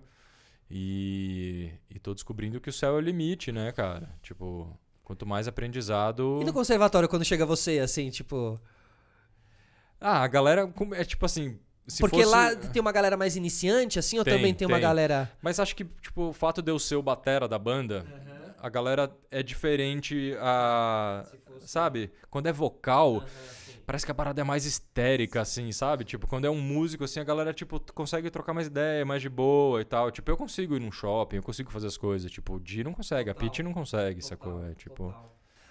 e tô descobrindo que o céu é o limite, né, cara? Tipo, quanto mais aprendizado... E no conservatório, quando chega você, assim, tipo... a galera é tipo assim... Se porque fosse... lá tem uma galera mais iniciante, assim, ou também tem uma galera... Mas acho que, tipo, o fato de eu ser o batera da banda, a galera é diferente sabe? Quando é vocal, parece que a parada é mais histérica, assim, sabe? Tipo, quando é um músico, assim, a galera, tipo, consegue trocar mais ideia, mais de boa e tal. Tipo, eu consigo ir num shopping, eu consigo fazer as coisas. Tipo, o Di não consegue, a Pitty não consegue, sacou? É, tipo...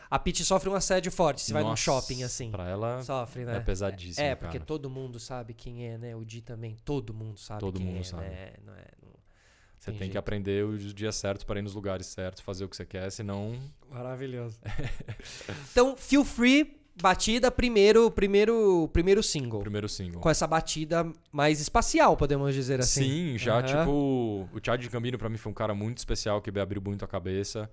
A Pitty sofre um assédio forte, se vai num Nossa, shopping, assim. Pra ela Sofre, né? é pesadíssimo, porque cara. todo mundo sabe quem é, né? O Di também, todo mundo sabe Todo quem mundo é, sabe. né? Você tem jeito. que aprender os dias certos para ir nos lugares certos, fazer o que você quer, senão... Maravilhoso. Então, Feel Free, batida, primeiro single. Primeiro single. Com essa batida mais espacial, podemos dizer assim. Sim, já Aham. tipo... O Chad Gambino pra mim foi um cara muito especial, que me abriu muito a cabeça.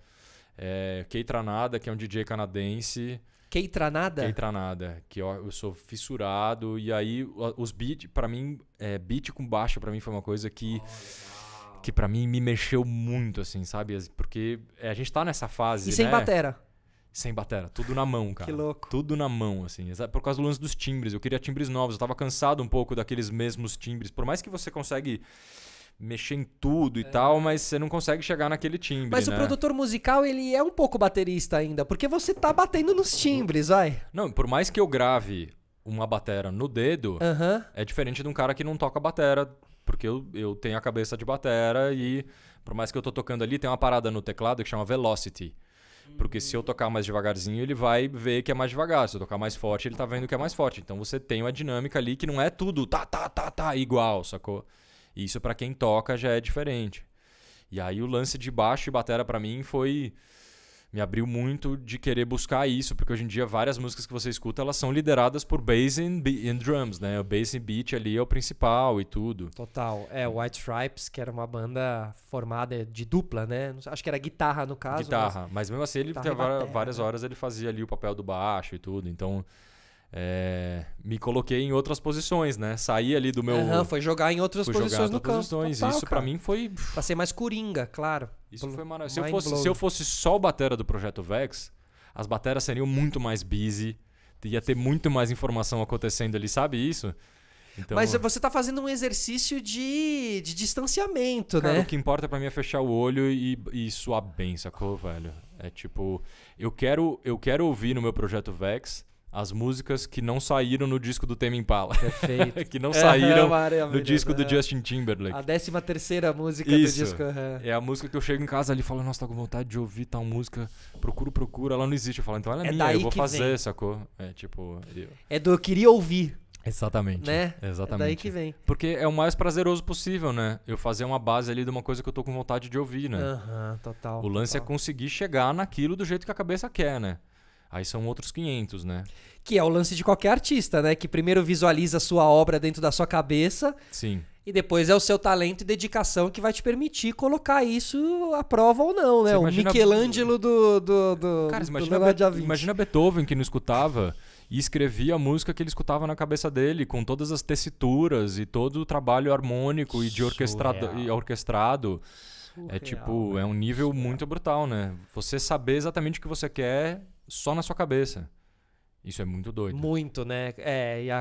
Kei Tranada, que é um DJ canadense. Kei Tranada? Kei Tranada, que eu sou fissurado. E aí, os beats, pra mim, beat com baixo pra mim foi uma coisa que pra mim me mexeu muito, assim, sabe? Porque a gente tá nessa fase, E sem né? batera. Sem batera, tudo na mão, cara. Que louco. Tudo na mão, assim. Por causa do lance dos timbres. Eu queria timbres novos. Eu tava cansado um pouco daqueles mesmos timbres. Por mais que você consegue mexer em tudo e tal, mas você não consegue chegar naquele timbre, Mas né? o produtor musical, ele é um pouco baterista ainda, porque você tá batendo nos timbres, vai. Não, por mais que eu grave uma batera no dedo, Aham. é diferente de um cara que não toca batera, porque eu tenho a cabeça de batera e por mais que eu tô tocando ali, tem uma parada no teclado que chama velocity. Porque se eu tocar mais devagarzinho, ele vai ver que é mais devagar. Se eu tocar mais forte, ele tá vendo que é mais forte. Então você tem uma dinâmica ali que não é tudo tá igual, sacou? E isso pra quem toca já é diferente. E aí o lance de baixo e batera pra mim me abriu muito de querer buscar isso, porque hoje em dia várias músicas que você escuta, elas são lideradas por bass and drums, né? O bass and beat ali é o principal e tudo. Total. White Stripes, que era uma banda formada de dupla, né? Acho que era guitarra no caso. Guitarra, mas mesmo assim ele guitarra e teve batera, várias né? horas ele fazia ali o papel do baixo e tudo, então me coloquei em outras posições, né? Saí ali do meu... Foi jogar em outras fui jogar em posições no outras campo. posições. Total, Isso pra cara. mim foi... Pra ser mais coringa, claro. Isso foi maravilhoso. Mind blowing. Se eu fosse só o batera do Projeto Vex, as bateras seriam muito mais busy, ia ter muito mais informação acontecendo ali, sabe isso? Então, Mas você tá fazendo um exercício de distanciamento, cara, né? o que importa pra mim é fechar o olho e suar bem, sacou, velho? É tipo, eu quero ouvir no meu Projeto Vex as músicas que não saíram no disco do Tame Impala. Perfeito. Que não saíram maravilhoso, no disco do Justin Timberlake. A 13ª música Isso. do disco. É a música que eu chego em casa ali e falo, nossa, tá com vontade de ouvir tal música. Procura, ela não existe. Eu falo, então ela é minha, daí eu vou que fazer, vem. sacou? É tipo... É do eu queria ouvir, Exatamente. né? Exatamente. É daí que vem. Porque é o mais prazeroso possível, né? Eu fazer uma base ali de uma coisa que eu tô com vontade de ouvir, né? Aham, total. O lance é total. conseguir chegar naquilo do jeito que a cabeça quer, né? Aí são outros 500, né? Que é o lance de qualquer artista, né? Que primeiro visualiza a sua obra dentro da sua cabeça Sim. e depois é o seu talento e dedicação que vai te permitir colocar isso à prova ou não, né? Você O imagina- Michelangelo Cara, do Leonardo da Vinci. imagina Beethoven que não escutava e escrevia a música que ele escutava na cabeça dele, com todas as tessituras e todo o trabalho harmônico e de Surreal. orquestrado. É um nível muito brutal, né? Você saber exatamente o que você quer só na sua cabeça. Isso é muito doido. Muito, né?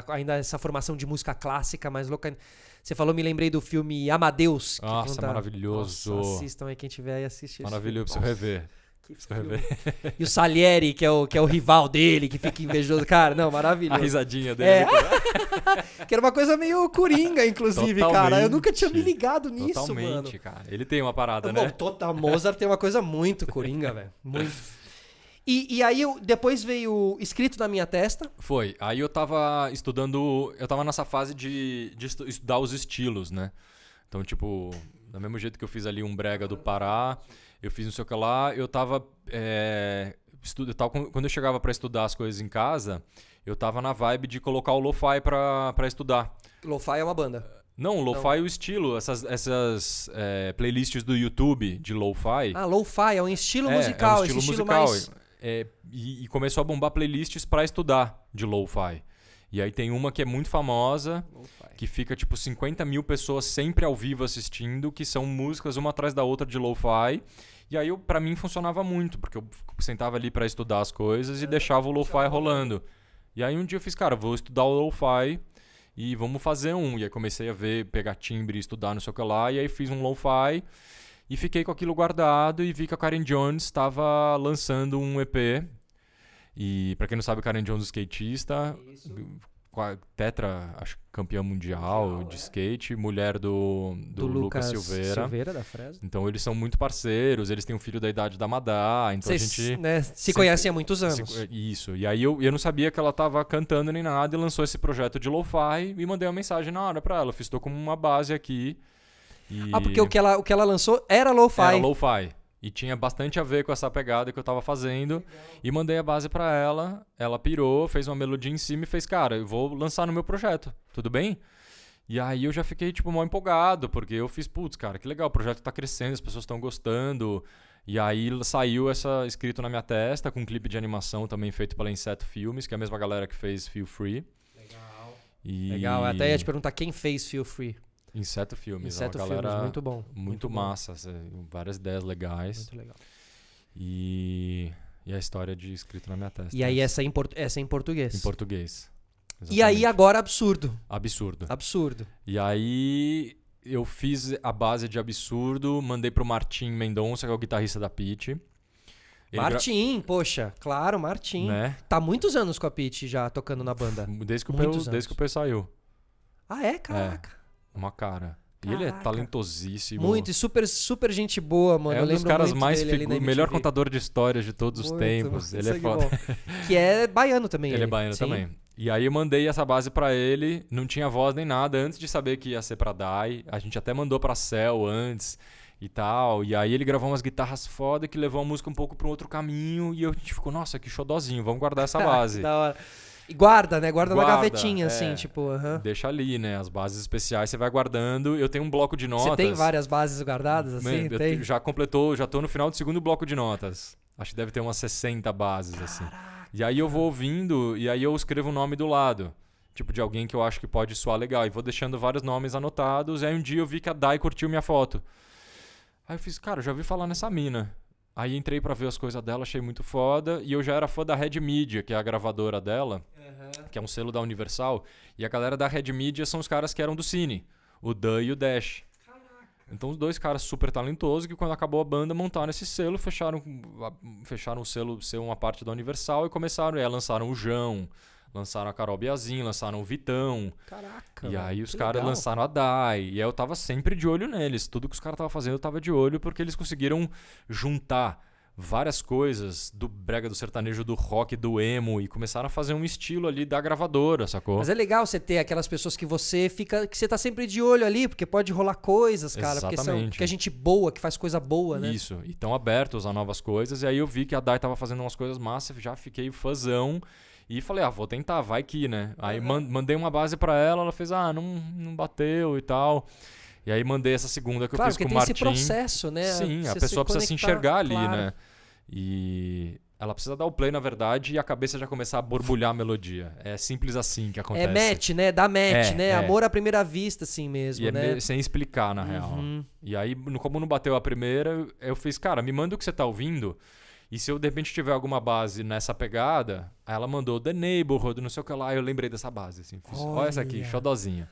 Ainda essa formação de música clássica mais louca. Você falou, me lembrei do filme Amadeus. Nossa, maravilhoso. Nossa, assistam aí, quem tiver aí assiste. Maravilhoso, preciso rever. E o Salieri, que é o rival dele, que fica invejoso. Cara, não, maravilhoso. A risadinha dele. Que era uma coisa meio coringa, inclusive, cara. Eu nunca tinha me ligado nisso, totalmente, mano. Cara. Ele tem uma parada, Bom, né? Total Mozart tem uma coisa muito coringa, velho. Muito. E aí, depois veio Escrito na Minha Testa. Foi. Aí eu tava estudando... Eu tava nessa fase de estudar os estilos, né? Então, tipo, do mesmo jeito que eu fiz ali um brega do Pará... Eu fiz não sei o que lá, eu tava... Quando eu chegava pra estudar as coisas em casa, eu tava na vibe de colocar o lo-fi pra estudar. Lo-fi é uma banda? Não, lo-fi é o estilo. Essas playlists do YouTube de lo-fi. Ah, lo-fi é um estilo musical. É um estilo musical. Mais... E começou a bombar playlists pra estudar de lo-fi. E aí tem uma que é muito famosa, que fica tipo 50 mil pessoas sempre ao vivo assistindo, que são músicas uma atrás da outra de lo-fi. E aí pra mim funcionava muito, porque eu sentava ali pra estudar as coisas e deixava o lo-fi rolando. E aí um dia eu fiz, cara, vou estudar o lo-fi e vamos fazer um. E aí comecei a pegar timbre e estudar não sei o que lá, e aí fiz um lo-fi e fiquei com aquilo guardado e vi que a Karen Jones estava lançando um EP. E pra quem não sabe, Karen Jones, skatista, tetra, acho que campeã mundial de skate, mulher do Lucas Silveira da Fresno. Então eles são muito parceiros, eles têm um filho da idade da Madá, então a gente... Né, se conhecem há muitos anos. Isso, e aí eu não sabia que ela tava cantando nem nada e lançou esse projeto de lo-fi e mandei uma mensagem na hora pra ela, fiz, tô com uma base aqui. Porque o que ela lançou era lo-fi. Era lo-fi. E tinha bastante a ver com essa pegada que eu tava fazendo. E mandei a base pra ela. Ela pirou, fez uma melodia em cima e fez, cara, eu vou lançar no meu projeto. Tudo bem? E aí eu já fiquei, tipo, mal empolgado. Porque eu fiz, putz, cara, que legal. O projeto tá crescendo, as pessoas estão gostando. E aí saiu essa Escrito na Minha Testa, com um clipe de animação também feito pela Inseto Filmes, que é a mesma galera que fez Feel Free. Legal. Eu até ia te perguntar quem fez Feel Free. Inseto Filmes. Inseto uma galera Filmes, muito bom. Muito massa. Várias ideias legais. Muito legal. E a história de Escrito na Minha Testa. E aí essa é em português. Em português. Exatamente. E aí agora Absurdo. Absurdo. E aí eu fiz a base de Absurdo, mandei pro Martim Mendonça, que é o guitarrista da Pitty. Martim, poxa, claro, Martim. Né? Tá há muitos anos com a Pitty já tocando na banda. Desde que o P saiu. Ah, é? Caraca. Uma cara. E ele é talentosíssimo. Muito, e super gente boa, mano. É um dos caras mais melhor contador de histórias de todos os tempos. Ele é foda. Que é baiano também. Ele é baiano também. E aí eu mandei essa base pra ele, não tinha voz nem nada, antes de saber que ia ser pra Dai. A gente até mandou pra Cell antes e tal. E aí ele gravou umas guitarras foda que levou a música um pouco pra um outro caminho. E a gente ficou, nossa, que xodózinho, vamos guardar essa base. Da hora. E guarda, né? Guarda na gavetinha, assim, tipo... Deixa ali, né? As bases especiais você vai guardando. Eu tenho um bloco de notas. Você tem várias bases guardadas, assim? Tem? Já tô no final do segundo bloco de notas. Acho que deve ter umas 60 bases, assim. E aí eu vou ouvindo, e aí eu escrevo o nome do lado. Tipo, de alguém que eu acho que pode soar legal. E vou deixando vários nomes anotados. E aí um dia eu vi que a Dai curtiu minha foto. Aí eu fiz, cara, já ouvi falar nessa mina. Aí entrei pra ver as coisas dela, achei muito foda. E eu já era fã da Red Media, que é a gravadora dela, que é um selo da Universal. E a galera da Red Media são os caras que eram do Cine, o Dan e o Dash. Então os dois caras super talentosos que quando acabou a banda montaram esse selo, fecharam o selo ser uma parte da Universal e começaram, lançaram o João, lançaram a Carol Biazin, lançaram o Vitão. Caraca. E aí os caras lançaram a Dai. E aí eu tava sempre de olho neles. Tudo que os caras estavam fazendo eu tava de olho porque eles conseguiram juntar várias coisas do brega, do sertanejo, do rock, do emo e começaram a fazer um estilo ali da gravadora, sacou? Mas é legal você ter aquelas pessoas que você tá sempre de olho ali, porque pode rolar coisas, cara. Exatamente. Porque é gente boa, que faz coisa boa, né? Isso. E tão abertos a novas coisas. E aí eu vi que a Dai tava fazendo umas coisas massas, já fiquei fãzão. E falei, vou tentar, vai que, né? Aí mandei uma base pra ela fez, não bateu e tal. E aí mandei essa segunda que eu fiz com o Martim. Claro, porque tem esse processo, né? Sim, a pessoa precisa se enxergar ali, claro. né? E ela precisa dar o play, na verdade, e a cabeça já começar a borbulhar a melodia. É simples assim que acontece. É match, né? Dá match, né? É. Amor à primeira vista, assim mesmo, E né? sem explicar, na real. E aí, como não bateu a primeira, eu fiz, cara, me manda o que você tá ouvindo. E se eu, de repente, tiver alguma base nessa pegada, aí ela mandou The Neighborhood, não sei o que lá, eu lembrei dessa base, assim. Fiz, olha essa aqui, xodozinha.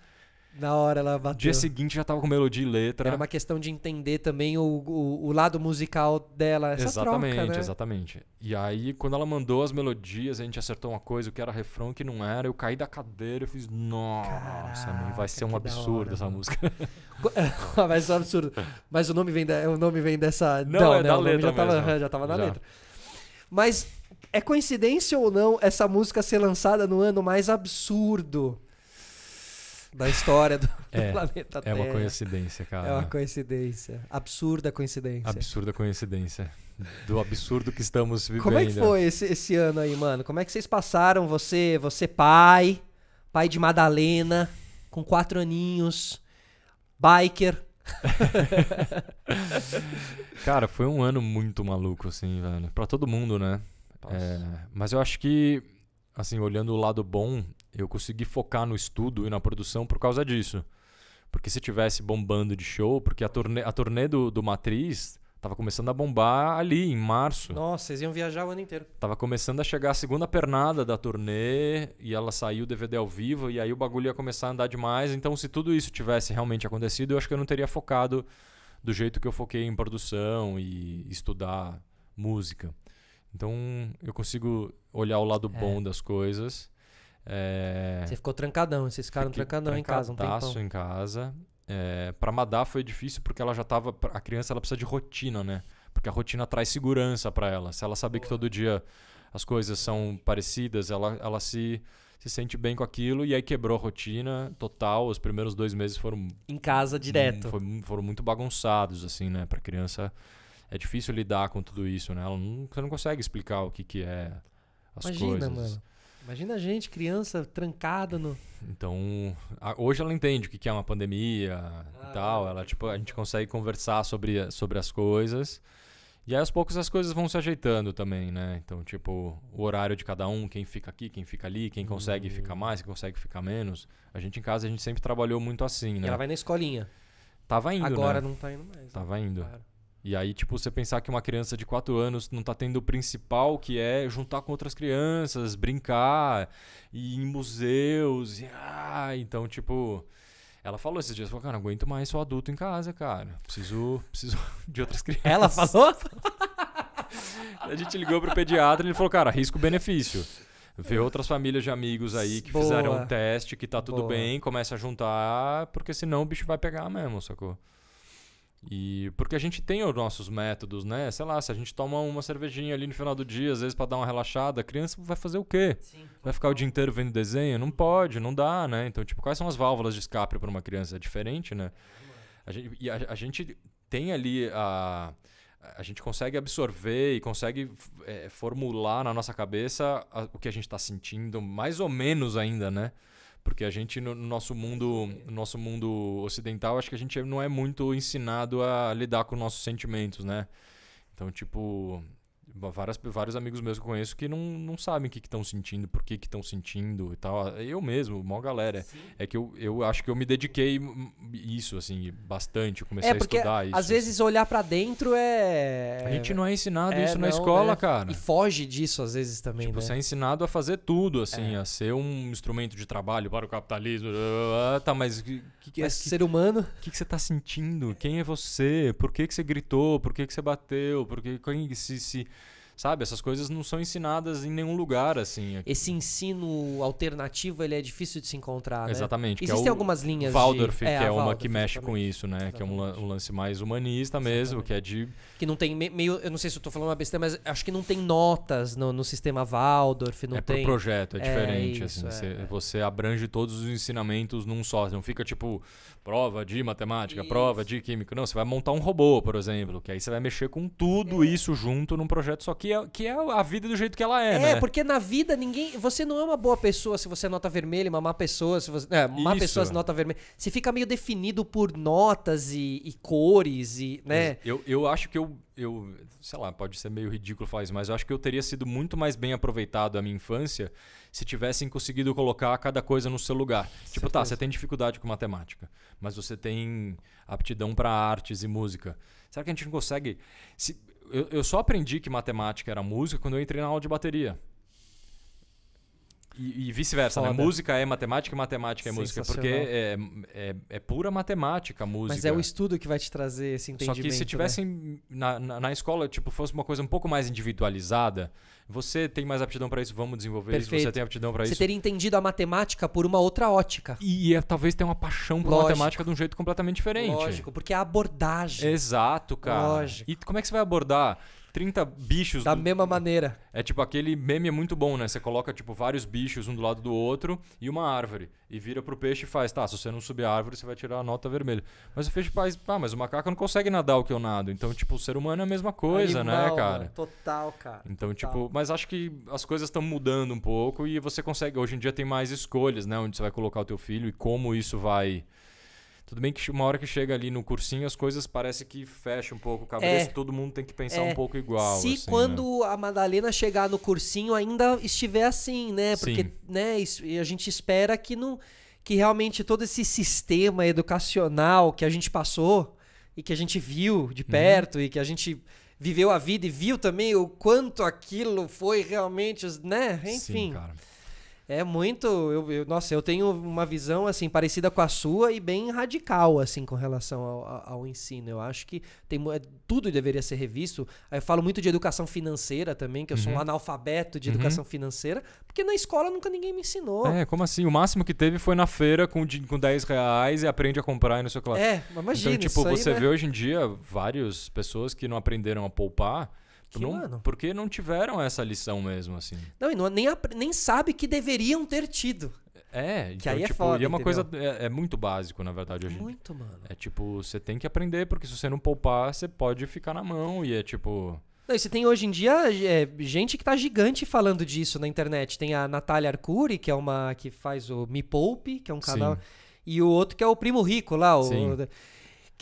Na hora ela bateu. Dia seguinte já tava com melodia e letra. Era uma questão de entender também o lado musical dela, essa Exatamente, troca, né? exatamente. E aí, quando ela mandou as melodias, a gente acertou uma coisa, o que era refrão, o que não era. Eu caí da cadeira e fiz, nossa, man, vai ser um absurdo essa música. Vai ser um absurdo. Mas o nome vem dessa... Não, é né? da O nome letra mesmo. já tava na Já. letra. Mas é coincidência ou não essa música ser lançada no ano mais absurdo da história do planeta Terra? É uma coincidência, cara. É uma coincidência. Absurda coincidência. Absurda coincidência. Do absurdo que estamos vivendo. Como é que foi esse ano aí, mano? Como é que vocês passaram? Você pai de Madalena, com 4 aninhos, biker. Cara, foi um ano muito maluco, assim, velho. Pra todo mundo, né? Mas eu acho que, assim, olhando o lado bom, eu consegui focar no estudo e na produção por causa disso. Porque se tivesse bombando de show, porque a turnê do Matriz tava começando a bombar ali, em março. Nossa, vocês iam viajar o ano inteiro. Tava começando a chegar a segunda pernada da turnê e ela saiu DVD ao vivo e aí o bagulho ia começar a andar demais. Então, se tudo isso tivesse realmente acontecido, eu acho que eu não teria focado do jeito que eu foquei em produção e estudar música. Então, eu consigo olhar o lado bom das coisas. Você ficou trancadão, vocês ficaram trancadão em casa um tempão. Em casa. Pra Madá foi difícil porque ela já tava... A criança ela precisa de rotina, né? Porque a rotina traz segurança pra ela. Se ela saber que todo dia as coisas são parecidas, ela se sente bem com aquilo. E aí quebrou a rotina total. Os primeiros 2 meses foram... Em casa, direto. Foram muito bagunçados, assim, né? Pra criança é difícil lidar com tudo isso, né? Você não consegue explicar o que é as coisas. Imagina, mano. Imagina a gente, criança, trancada no... Então, hoje ela entende o que é uma pandemia e tal. Ela, tipo, a gente consegue conversar sobre as coisas. E aí, aos poucos, as coisas vão se ajeitando também, né? Então, tipo, o horário de cada um, quem fica aqui, quem fica ali, quem consegue ficar mais, quem consegue ficar menos. A gente em casa, a gente sempre trabalhou muito assim, né? E ela vai na escolinha. Tava indo, Agora né? não tá indo mais. Tava indo. Claro. E aí, tipo, você pensar que uma criança de 4 anos não tá tendo o principal, que é juntar com outras crianças, brincar, ir em museus. Então, tipo... Ela falou esses dias, cara, não aguento mais só adulto em casa, cara. Preciso de outras crianças. Ela falou? A gente ligou pro pediatra e ele falou, cara, risco-benefício. Vê outras famílias de amigos aí que fizeram um teste, que tá tudo bem, começa a juntar, porque senão o bicho vai pegar mesmo, sacou? E porque a gente tem os nossos métodos, né? Sei lá, se a gente toma uma cervejinha ali no final do dia, às vezes pra dar uma relaxada, a criança vai fazer o quê? Sim. Vai ficar o dia inteiro vendo desenho? Não pode, não dá, né? Então, tipo, quais são as válvulas de escape pra uma criança? É diferente, né? A gente tem ali a gente consegue absorver e consegue formular na nossa cabeça o que a gente tá sentindo, mais ou menos ainda, né? Porque a gente, no nosso mundo ocidental, acho que a gente não é muito ensinado a lidar com nossos sentimentos, né? Então, tipo, vários amigos meus que eu conheço que não sabem o que estão sentindo, por que estão sentindo e tal. Eu mesmo, maior galera. Sim. É que eu acho que eu me dediquei isso, assim, bastante. Eu comecei a estudar isso. Às vezes olhar pra dentro A gente não é ensinado isso na escola, né? Cara. E foge disso às vezes também, tipo, né? Você é ensinado a fazer tudo, assim, a ser um instrumento de trabalho para o capitalismo. Tá, mas ser humano? O que você tá sentindo? Quem é você? Por que você gritou? Por que você bateu? Por que sabe, essas coisas não são ensinadas em nenhum lugar, assim. Esse ensino alternativo, ele é difícil de se encontrar, né? Exatamente. Existem algumas linhas Waldorf, que é uma Waldorf, que mexe com isso, né? Exatamente. Que é um lance mais humanista mesmo, que é de... Que não tem meio... Eu não sei se eu tô falando uma besteira, mas acho que não tem notas no sistema Waldorf, não tem... pro projeto, é diferente, isso, assim. Você abrange todos os ensinamentos num só. Não fica, tipo, prova de matemática, prova de química. Não, você vai montar um robô, por exemplo, que aí você vai mexer com tudo isso junto num projeto só que que é a vida do jeito que ela é, né? Porque na vida você não é uma boa pessoa se você é nota vermelha, uma má pessoa se você... má pessoa se nota vermelha. Você fica meio definido por notas e cores e, né? Eu acho que eu, sei lá, pode ser meio ridículo falar isso, mas eu acho que eu teria sido muito mais bem aproveitado a minha infância se tivessem conseguido colocar cada coisa no seu lugar. Tipo, tá, você tem dificuldade com matemática, mas você tem aptidão para artes e música. Será que a gente não consegue... Eu só aprendi que matemática era música quando eu entrei na aula de bateria. E vice-versa, né? Música é matemática e matemática é música. Porque é pura matemática a música. Mas é o estudo que vai te trazer esse entendimento. Só que se tivessem na escola, tipo, fosse uma coisa um pouco mais individualizada, você tem mais aptidão para isso, vamos desenvolver isso, você tem aptidão para isso. Você teria entendido a matemática por uma outra ótica. E talvez ter uma paixão por matemática de um jeito completamente diferente. Lógico, porque é a abordagem. Exato, cara. Lógico. E como é que você vai abordar 30 bichos... Da mesma maneira. É tipo, aquele meme é muito bom, né? Você coloca, tipo, vários bichos um do lado do outro e uma árvore. E vira pro peixe e faz, tá, se você não subir a árvore, você vai tirar a nota vermelha. Mas o peixe faz, mas o macaco não consegue nadar o que eu nado. Então, tipo, o ser humano é a mesma coisa, Animal, né, cara? Mano. Total, cara. Então, tipo, mas acho que as coisas estão mudando um pouco e você consegue... Hoje em dia tem mais escolhas, né? Onde você vai colocar o teu filho e como isso vai... Tudo bem que uma hora que chega ali no cursinho, as coisas parece que fecham um pouco a cabeça, todo mundo tem que pensar um pouco igual. Se assim, quando a Madalena chegar no cursinho ainda estiver assim, né? Porque Sim. né, a gente espera que realmente todo esse sistema educacional que a gente passou e que a gente viu de perto e que a gente viveu a vida e viu também o quanto aquilo foi realmente, né? Enfim. Sim, cara. É muito... Nossa, eu tenho uma visão, assim, parecida com a sua e bem radical, assim, com relação ao ensino. Eu acho que tudo deveria ser revisto. Eu falo muito de educação financeira também, que eu sou um analfabeto de educação financeira, porque na escola nunca ninguém me ensinou. Como assim? O máximo que teve foi na feira com R$10 e aprende a comprar e não sei o que lá. Mas imagina, então, tipo, isso aí, você né? vê hoje em dia várias pessoas que não aprenderam a poupar porque não tiveram essa lição mesmo, assim. Não, e nem sabe que deveriam ter tido. Que então, aí é tipo, foda, e é uma entendeu? coisa, é muito básico, na verdade, hoje em dia. Muito, mano. É tipo, você tem que aprender, porque se você não poupar, você pode ficar na mão e é tipo... Não, e você tem hoje em dia gente que tá gigante falando disso na internet. Tem a Natália Arcuri, que é uma que faz o Me Poupe, que é um canal, Sim. e o outro que é o Primo Rico lá, Sim.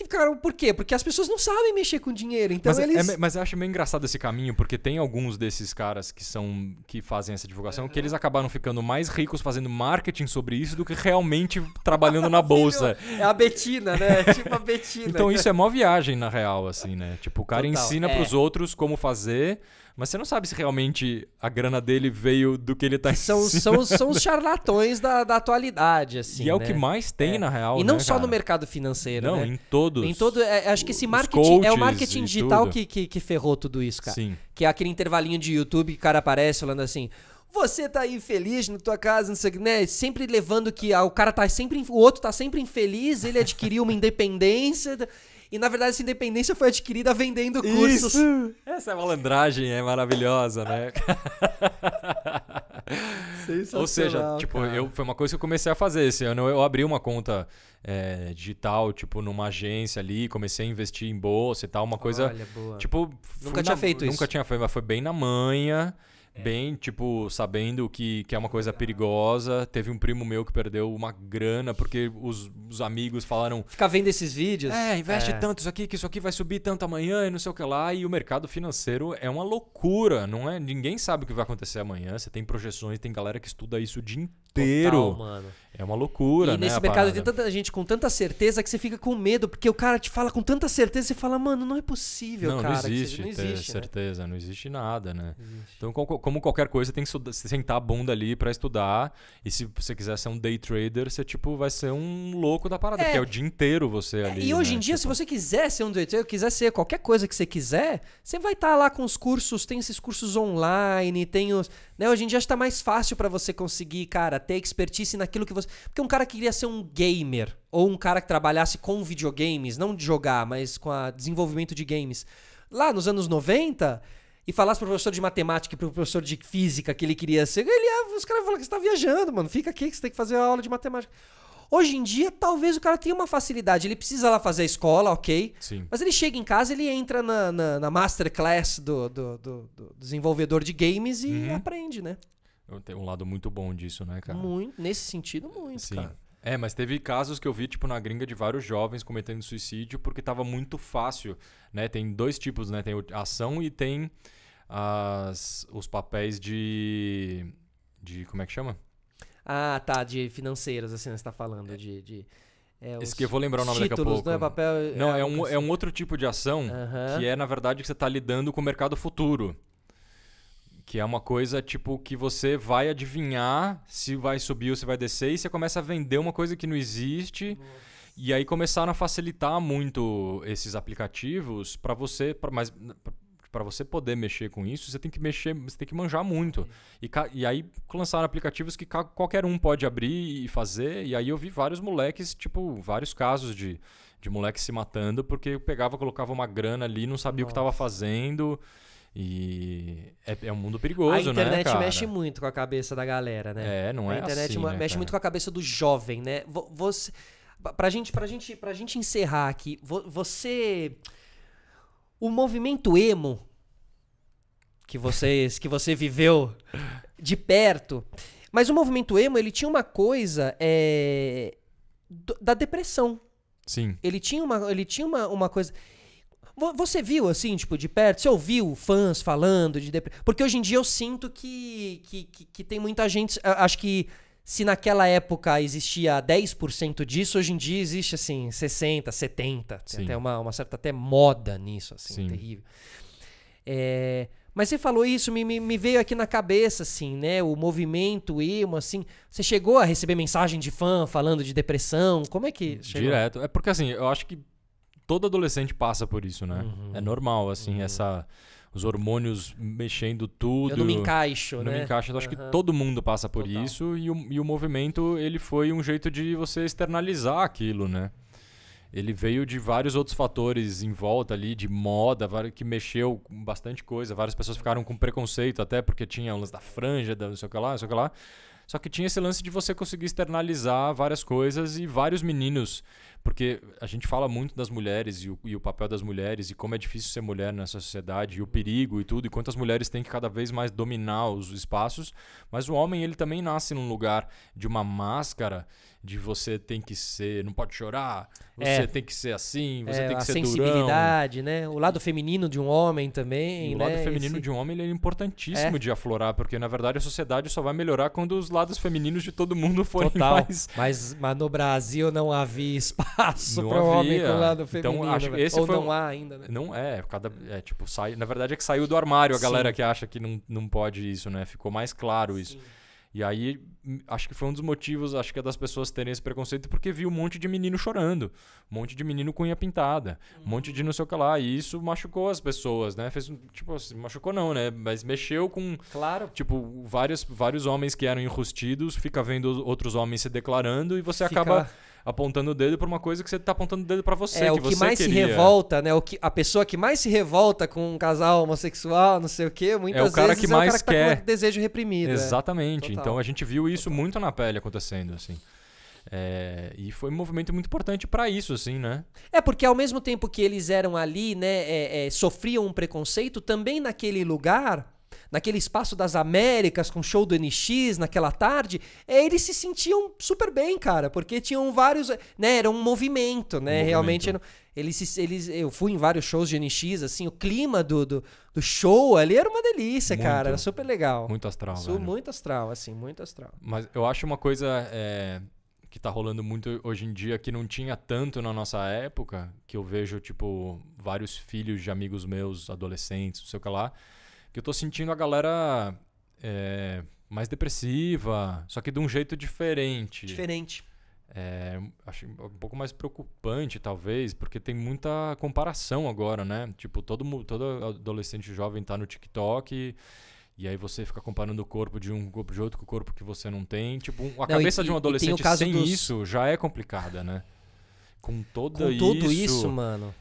Cara, por quê? Porque as pessoas não sabem mexer com dinheiro, então mas eu acho meio engraçado esse caminho, porque tem alguns desses caras que fazem essa divulgação que eles acabaram ficando mais ricos fazendo marketing sobre isso do que realmente trabalhando na bolsa. É a Betina, né? Tipo a Betina. Então isso é mó viagem, na real, assim, né? Tipo, o cara Total, ensina pros outros como fazer, mas você não sabe se realmente a grana dele veio do que ele tá ensinando. São os charlatões da atualidade, assim, E é o que mais tem, na real, e não né, só cara? no mercado financeiro, Não, né? em todos. Em todo, acho que esse marketing coaches é o marketing e digital tudo. que ferrou tudo isso, cara. Sim. Que é aquele intervalinho de YouTube que o cara aparece falando assim: você tá infeliz na tua casa, não sei o que, né? Sempre levando que o cara tá sempre... O outro tá sempre infeliz, ele adquiriu uma independência... E, na verdade, essa independência foi adquirida vendendo cursos. Isso. Essa malandragem é maravilhosa, né? Ou seja, tipo, foi uma coisa que eu comecei a fazer esse ano. Eu abri uma conta digital, tipo, numa agência ali, comecei a investir em bolsa e tal, uma coisa... Olha, boa. Tipo, Nunca tinha feito isso. Nunca tinha feito, mas foi bem na manha. Bem, tipo, sabendo que é uma coisa perigosa. Teve um primo meu que perdeu uma grana porque os amigos falaram... Ficar vendo esses vídeos. Investe tanto isso aqui, que isso aqui vai subir tanto amanhã e não sei o que lá. E o mercado financeiro é uma loucura, não é? Ninguém sabe o que vai acontecer amanhã. Você tem projeções, tem galera que estuda isso o dia inteiro. Total, mano. É uma loucura, e né? nesse mercado tem tanta gente com tanta certeza que você fica com medo, porque o cara te fala com tanta certeza, você fala, mano, não é possível, cara. Não existe, não existe, certeza, né? não existe nada, né? Existe. Então, como qualquer coisa, você tem que sentar a bunda ali pra estudar. E se você quiser ser um day trader, você, tipo, vai ser um louco da parada, porque é o dia inteiro você ali. E hoje né? em dia, tipo... se você quiser ser um day trader, quiser ser qualquer coisa que você quiser, você vai estar lá com os cursos, tem esses cursos online, tem os... Né? Hoje em dia está mais fácil pra você conseguir, cara, ter expertise naquilo que você... Porque um cara que queria ser um gamer, ou um cara que trabalhasse com videogames, não de jogar, mas com o desenvolvimento de games, lá nos anos 90, e falasse pro professor de matemática e pro professor de física que ele queria ser, os caras falaram que você tá viajando, mano, fica aqui que você tem que fazer a aula de matemática. Hoje em dia, talvez o cara tenha uma facilidade. Ele precisa lá fazer a escola, ok. Sim. Mas ele chega em casa, ele entra na masterclass do desenvolvedor de games e aprende, né? Tem um lado muito bom disso, né, cara? Muito, nesse sentido, muito, Sim. cara. Mas teve casos que eu vi, tipo, na gringa de vários jovens cometendo suicídio porque tava muito fácil, né? Tem 2 tipos, né? Tem a ação e tem os papéis de... Como é que chama? Ah, tá, de financeiros, assim, você tá falando, Esse que eu vou lembrar o nome daqui a pouco. Não é papel... Não, é um outro tipo de ação que é, na verdade, que você tá lidando com o mercado futuro. Que é uma coisa, tipo, que você vai adivinhar se vai subir ou se vai descer e você começa a vender uma coisa que não existe. Nossa. E aí começaram a facilitar muito esses aplicativos para você... Para você poder mexer com isso, você tem que manjar muito. E aí lançaram aplicativos que qualquer um pode abrir e fazer. E aí eu vi vários moleques, tipo, vários casos de moleques se matando porque colocava uma grana ali, não sabia o que estava fazendo. E é um mundo perigoso, né, cara? A internet mexe muito com a cabeça da galera, né? Não é assim, A internet mexe muito com a cabeça do jovem, né? Você, pra gente encerrar aqui, você... O movimento emo que você viveu de perto, mas o movimento emo, ele tinha uma coisa da depressão. Sim. Ele tinha uma coisa... Você viu, assim, tipo, de perto? Você ouviu fãs falando de depressão? Porque hoje em dia eu sinto que tem muita gente... Acho que se naquela época existia 10% disso, hoje em dia existe, assim, 60%, 70%. Tem até uma certa até moda nisso, assim, terrível. Mas você falou isso, me veio aqui na cabeça, assim, né? O movimento emo, assim. Você chegou a receber mensagem de fã falando de depressão? Como é que chegou? Direto. É porque, assim, eu acho que todo adolescente passa por isso, né? É normal, assim, os hormônios mexendo tudo. Eu não me encaixo, né? Não me encaixo. Eu acho que todo mundo passa por isso e o movimento, ele foi um jeito de você externalizar aquilo, né? Ele veio de vários outros fatores em volta ali, de moda, que mexeu com bastante coisa. Várias pessoas ficaram com preconceito até porque tinha o lance da franja, não sei o que lá, não sei o que lá. Só que tinha esse lance de você conseguir externalizar várias coisas e vários meninos... Porque a gente fala muito das mulheres e o papel das mulheres e como é difícil ser mulher nessa sociedade e o perigo e tudo, e quantas mulheres têm que cada vez mais dominar os espaços, mas o homem, ele também nasce num lugar de uma máscara, de você tem que ser, não pode chorar, você tem que ser assim, você tem que ser durão. A sensibilidade, né? O lado feminino de um homem também, e o lado feminino de um homem, ele é importantíssimo de aflorar, porque na verdade a sociedade só vai melhorar quando os lados femininos de todo mundo forem mais... Mas no Brasil não havia espaço para o homem com o lado feminino. Então, acho que esse ou não há ainda, né? Não é. Tipo, na verdade é que saiu do armário a galera que acha que não pode isso, né? Ficou mais claro isso. E aí, acho que foi um dos motivos, acho que é das pessoas terem esse preconceito, porque viu um monte de menino chorando, um monte de menino com unha pintada, um monte de não sei o que lá. E isso machucou as pessoas, né? Fez, tipo assim, machucou não, né? Mas mexeu com... Claro. Tipo, vários homens que eram enrustidos, fica vendo outros homens se declarando e você acaba... apontando o dedo pra uma coisa que você tá apontando o dedo pra você. O que mais se revolta, né? A pessoa que mais se revolta com um casal homossexual, não sei o quê, muitas vezes é o cara que tá com desejo reprimido. Exatamente. Então a gente viu isso muito na pele acontecendo, assim. E foi um movimento muito importante pra isso, assim, né? Porque ao mesmo tempo que eles eram ali, né, sofriam um preconceito, também naquele lugar... Naquele espaço das Américas, com o show do NX, naquela tarde, eles se sentiam super bem, cara, porque tinham vários, né, era um movimento, né, realmente, eu fui em vários shows de NX, assim, o clima do show ali era uma delícia, cara, era super legal. Muito astral, muito astral, assim, muito astral. Mas eu acho uma coisa que tá rolando muito hoje em dia, que não tinha tanto na nossa época, que eu vejo, tipo, vários filhos de amigos meus, adolescentes, não sei o que lá, que eu tô sentindo a galera mais depressiva, só que de um jeito diferente. Acho um pouco mais preocupante, talvez, porque tem muita comparação agora, né? Tipo, todo adolescente jovem tá no TikTok e aí você fica comparando o corpo de um corpo de outro com o corpo que você não tem. Tipo, cabeça de um adolescente sem isso já é complicada, né? Com tudo isso, mano.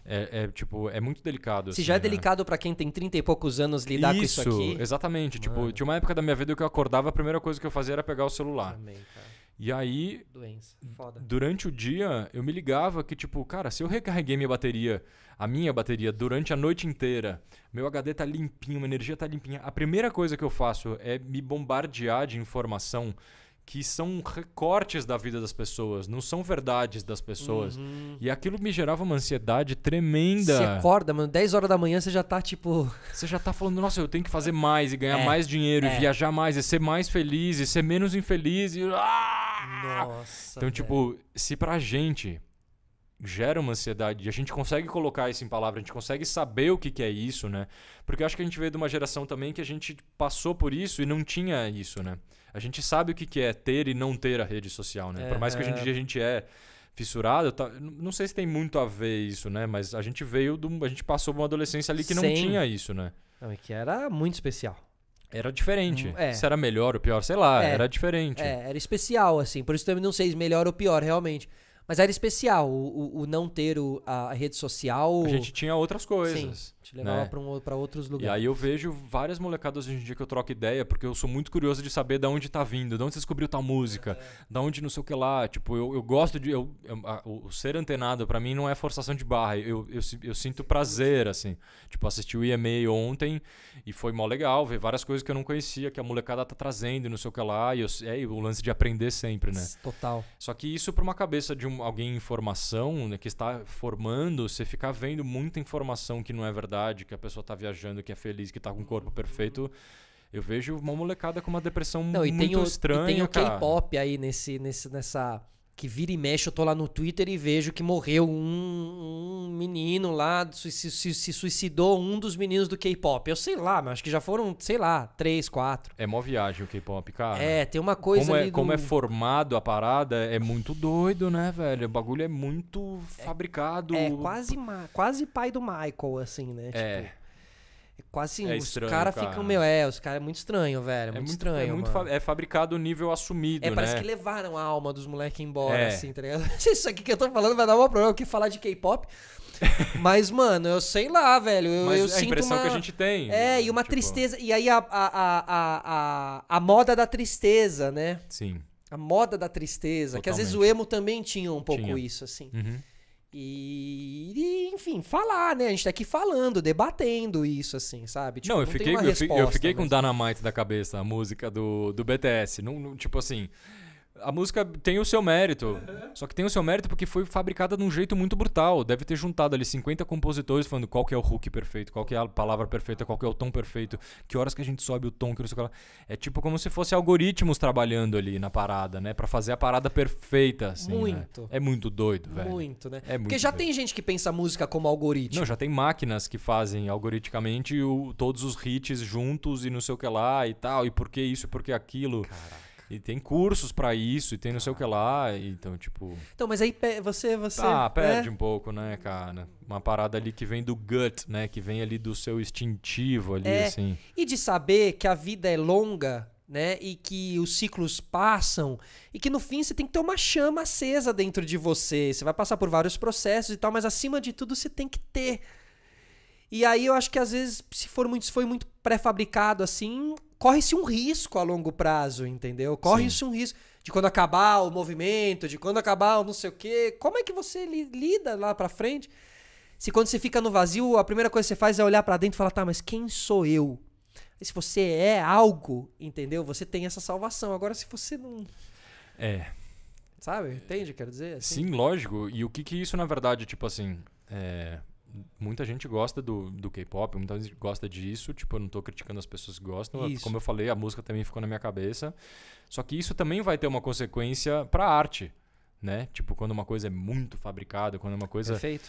Tipo, é muito delicado. Se assim, já é delicado pra quem tem 30 e poucos anos lidar com isso aqui. Exatamente. Mano. Tipo, tinha uma época da minha vida que eu acordava, a primeira coisa que eu fazia era pegar o celular. Também, cara. E aí, Doença. Foda. durante o dia, eu me ligava que, tipo, cara, se eu recarreguei a minha bateria durante a noite inteira, meu HD tá limpinho, minha energia tá limpinha, a primeira coisa que eu faço é me bombardear de informação que são recortes da vida das pessoas, não são verdades das pessoas. E aquilo me gerava uma ansiedade tremenda. Você acorda, mano, 10 horas da manhã você já tá tipo... Você já tá falando, nossa, eu tenho que fazer mais e ganhar mais dinheiro, e viajar mais, e ser mais feliz, e ser menos infeliz. Nossa, então, tipo, se pra gente gera uma ansiedade e a gente consegue colocar isso em palavras, a gente consegue saber o que é isso, né? Porque eu acho que a gente veio de uma geração também que a gente passou por isso e não tinha isso, né? A gente sabe o que é ter e não ter a rede social, né? Por mais que hoje em dia a gente é fissurado, não sei se tem muito a ver isso, né? Mas a gente a gente passou por uma adolescência ali que não tinha isso, né? Não, é que era muito especial. Era diferente. Se era melhor ou pior, sei lá, era diferente. Era especial, assim. Por isso também não sei se melhor ou pior, realmente. Mas era especial o não ter a rede social. A gente tinha outras coisas. Sim, te levava pra outros lugares. E aí eu vejo várias molecadas hoje em dia que eu troco ideia, porque eu sou muito curioso de saber de onde tá vindo, de onde você descobriu tal música, de onde não sei o que lá. Tipo, eu gosto de... o ser antenado pra mim não é forçação de barra. Eu sinto prazer, assim. Tipo, assisti o EMA ontem e foi mó legal ver várias coisas que eu não conhecia, que a molecada tá trazendo e não sei o que lá. E o lance de aprender sempre, né? Total. Só que isso pra uma cabeça de alguém em formação, né, que está formando, você ficar vendo muita informação que não é verdade, que a pessoa tá viajando, que é feliz, que tá com o corpo perfeito. Eu vejo uma molecada com uma depressão muito estranha, e tem o cara. K-pop aí nessa... Que vira e mexe, eu tô lá no Twitter e vejo que morreu um menino lá, se suicidou um dos meninos do K-pop. Eu sei lá, mas acho que já foram, sei lá, 3, 4. É mó viagem o K-pop, cara. Tem uma coisa ali como é formado a parada, é muito doido, né, velho? O bagulho é muito fabricado. Quase pai do Michael, assim, né? Tipo, quase assim, estranho, os caras ficam, os caras é muito estranho, velho. É muito estranho. É fabricado nível assumido, né? Parece que levaram a alma dos moleques embora, assim, tá ligado? Isso aqui que eu tô falando vai dar um problema que falar de K-pop. Mas, mano, eu sei lá, velho. Eu sinto a impressão que a gente tem. E uma tristeza. E aí a moda da tristeza, né? Sim. A moda da tristeza. Totalmente. Que às vezes o emo também tinha um pouco isso, assim. Uhum. E, enfim, falar, né? A gente tá aqui falando, debatendo isso, assim, sabe? Tipo, não, eu fiquei com mas... Dynamite da cabeça, a música do BTS. Não, tipo assim, a música tem o seu mérito, só que tem o seu mérito porque foi fabricada de um jeito muito brutal. Deve ter juntado ali 50 compositores falando qual que é o hook perfeito, qual que é a palavra perfeita, qual que é o tom perfeito, que horas que a gente sobe o tom, que não sei o que lá. É tipo como se fosse algoritmos trabalhando ali na parada, né? Pra fazer a parada perfeita, assim, muito. Né? É muito doido, velho. Muito, né? É muito porque já doido. tem gente que pensa a música como algoritmo. Não, já tem máquinas que fazem algoriticamente todos os hits juntos e não sei o que lá e tal, e por que isso, e por que aquilo. Caraca. E tem cursos pra isso, e tem não sei o que lá, então, tipo... Então, mas aí você... perde um pouco, né, cara? Uma parada ali que vem do gut, né? Que vem ali do seu instintivo ali, assim. E de saber que a vida é longa, né? E que os ciclos passam, e que no fim você tem que ter uma chama acesa dentro de você. Você vai passar por vários processos e tal, mas acima de tudo você tem que ter. E aí eu acho que às vezes, se foi muito pré-fabricado assim... Corre-se um risco a longo prazo, entendeu? Corre-se um risco de quando acabar o movimento, de quando acabar o não sei o quê. Como é que você lida lá pra frente? Se quando você fica no vazio, a primeira coisa que você faz é olhar pra dentro e falar, tá, mas quem sou eu? E se você é algo, entendeu? Você tem essa salvação. Agora, se você não... Sabe? Entende o que eu quero dizer? Assim? Sim, lógico. E o que isso, na verdade, tipo assim... Muita gente gosta do K-pop, muita gente gosta disso, tipo, eu não tô criticando as pessoas que gostam, como eu falei, a música também ficou na minha cabeça, só que isso também vai ter uma consequência pra arte, né? Tipo, quando uma coisa é muito fabricada, quando uma coisa... Perfeito.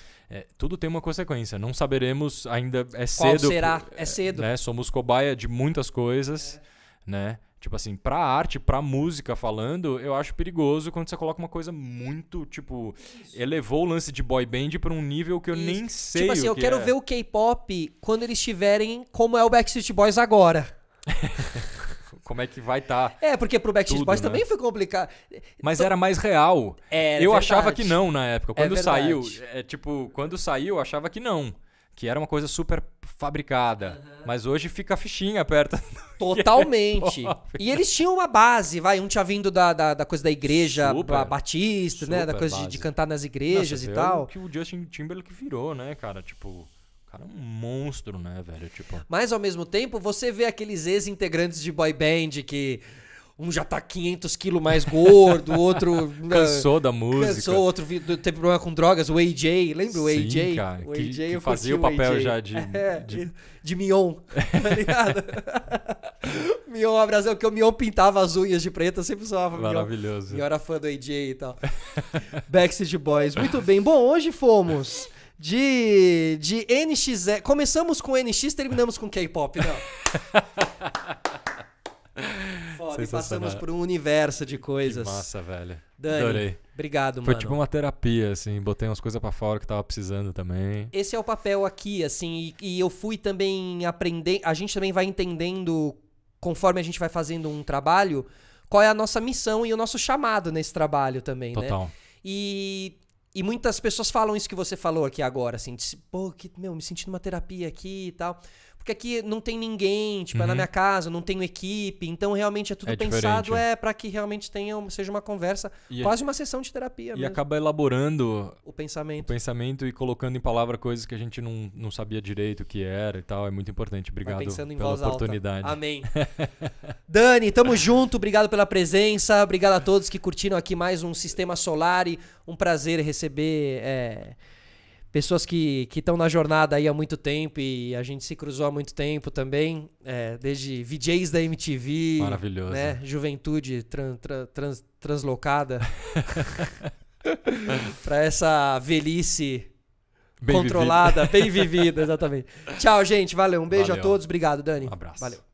Tudo tem uma consequência, não saberemos ainda, Qual cedo. será? É cedo. Né? Somos cobaia de muitas coisas, né? Tipo assim, pra arte, pra música falando, eu acho perigoso quando você coloca uma coisa muito, tipo... Elevou o lance de boy band pra um nível que eu nem sei tipo assim, eu quero é. ver o K-pop quando eles estiverem como é o Backstreet Boys agora. Como é que vai estar? Porque pro Backstreet tudo, Boys né? também foi complicado. Mas era mais real. É eu verdade. achava que não na época. Quando É saiu, verdade. quando saiu, eu achava que não. que era uma coisa super fabricada. Mas hoje fica a fichinha perto. Totalmente. E eles tinham uma base, um tinha vindo da coisa da igreja batista, né? Da coisa de cantar nas igrejas e tal. O que o Justin Timberlake virou, né, cara? Tipo, o cara é um monstro, né, velho? Tipo... Mas ao mesmo tempo, você vê aqueles ex-integrantes de boy band que um já tá 500 quilos mais gordo, o outro... Cansou da música. Cansou, outro teve problema com drogas, o AJ, lembra o AJ? Sim, cara, o AJ, que fazia o papel já de Mion, tá ligado? Mion abraçou, porque o Mion pintava as unhas de preto, eu sempre usava Mion. Maravilhoso. Eu era fã do AJ e tal. Backstreet Boys, muito bem. Bom, hoje fomos de NX... Começamos com NX, terminamos com K-pop, não. Foda, e passamos por um universo de coisas. Que massa, velho. Dani, adorei. Obrigado, mano. Foi tipo uma terapia, assim. Botei umas coisas pra fora que tava precisando também. Esse é o papel aqui, assim. E eu fui também aprender... A gente também vai entendendo, conforme a gente vai fazendo um trabalho, qual é a nossa missão e o nosso chamado nesse trabalho também, Total. né? E muitas pessoas falam isso que você falou aqui agora, assim. Pô, me senti numa terapia aqui e tal... Porque aqui não tem ninguém, tipo, é na minha casa, não tenho equipe, então realmente é tudo pensado pra que realmente seja uma conversa, quase uma sessão de terapia mesmo. E acaba elaborando o pensamento e colocando em palavra coisas que a gente não sabia direito o que era e tal, é muito importante. Obrigado pela oportunidade. Alta. Amém. Dani, tamo junto, obrigado pela presença, obrigado a todos que curtiram aqui mais um Sistema Solar, um prazer receber... pessoas que estão na jornada aí há muito tempo e a gente se cruzou há muito tempo também, desde VJs da MTV, maravilhoso, né? Juventude translocada para essa velhice controlada, bem vivida, exatamente. Tchau, gente, valeu, um beijo a todos, obrigado, Dani. Um abraço. Valeu.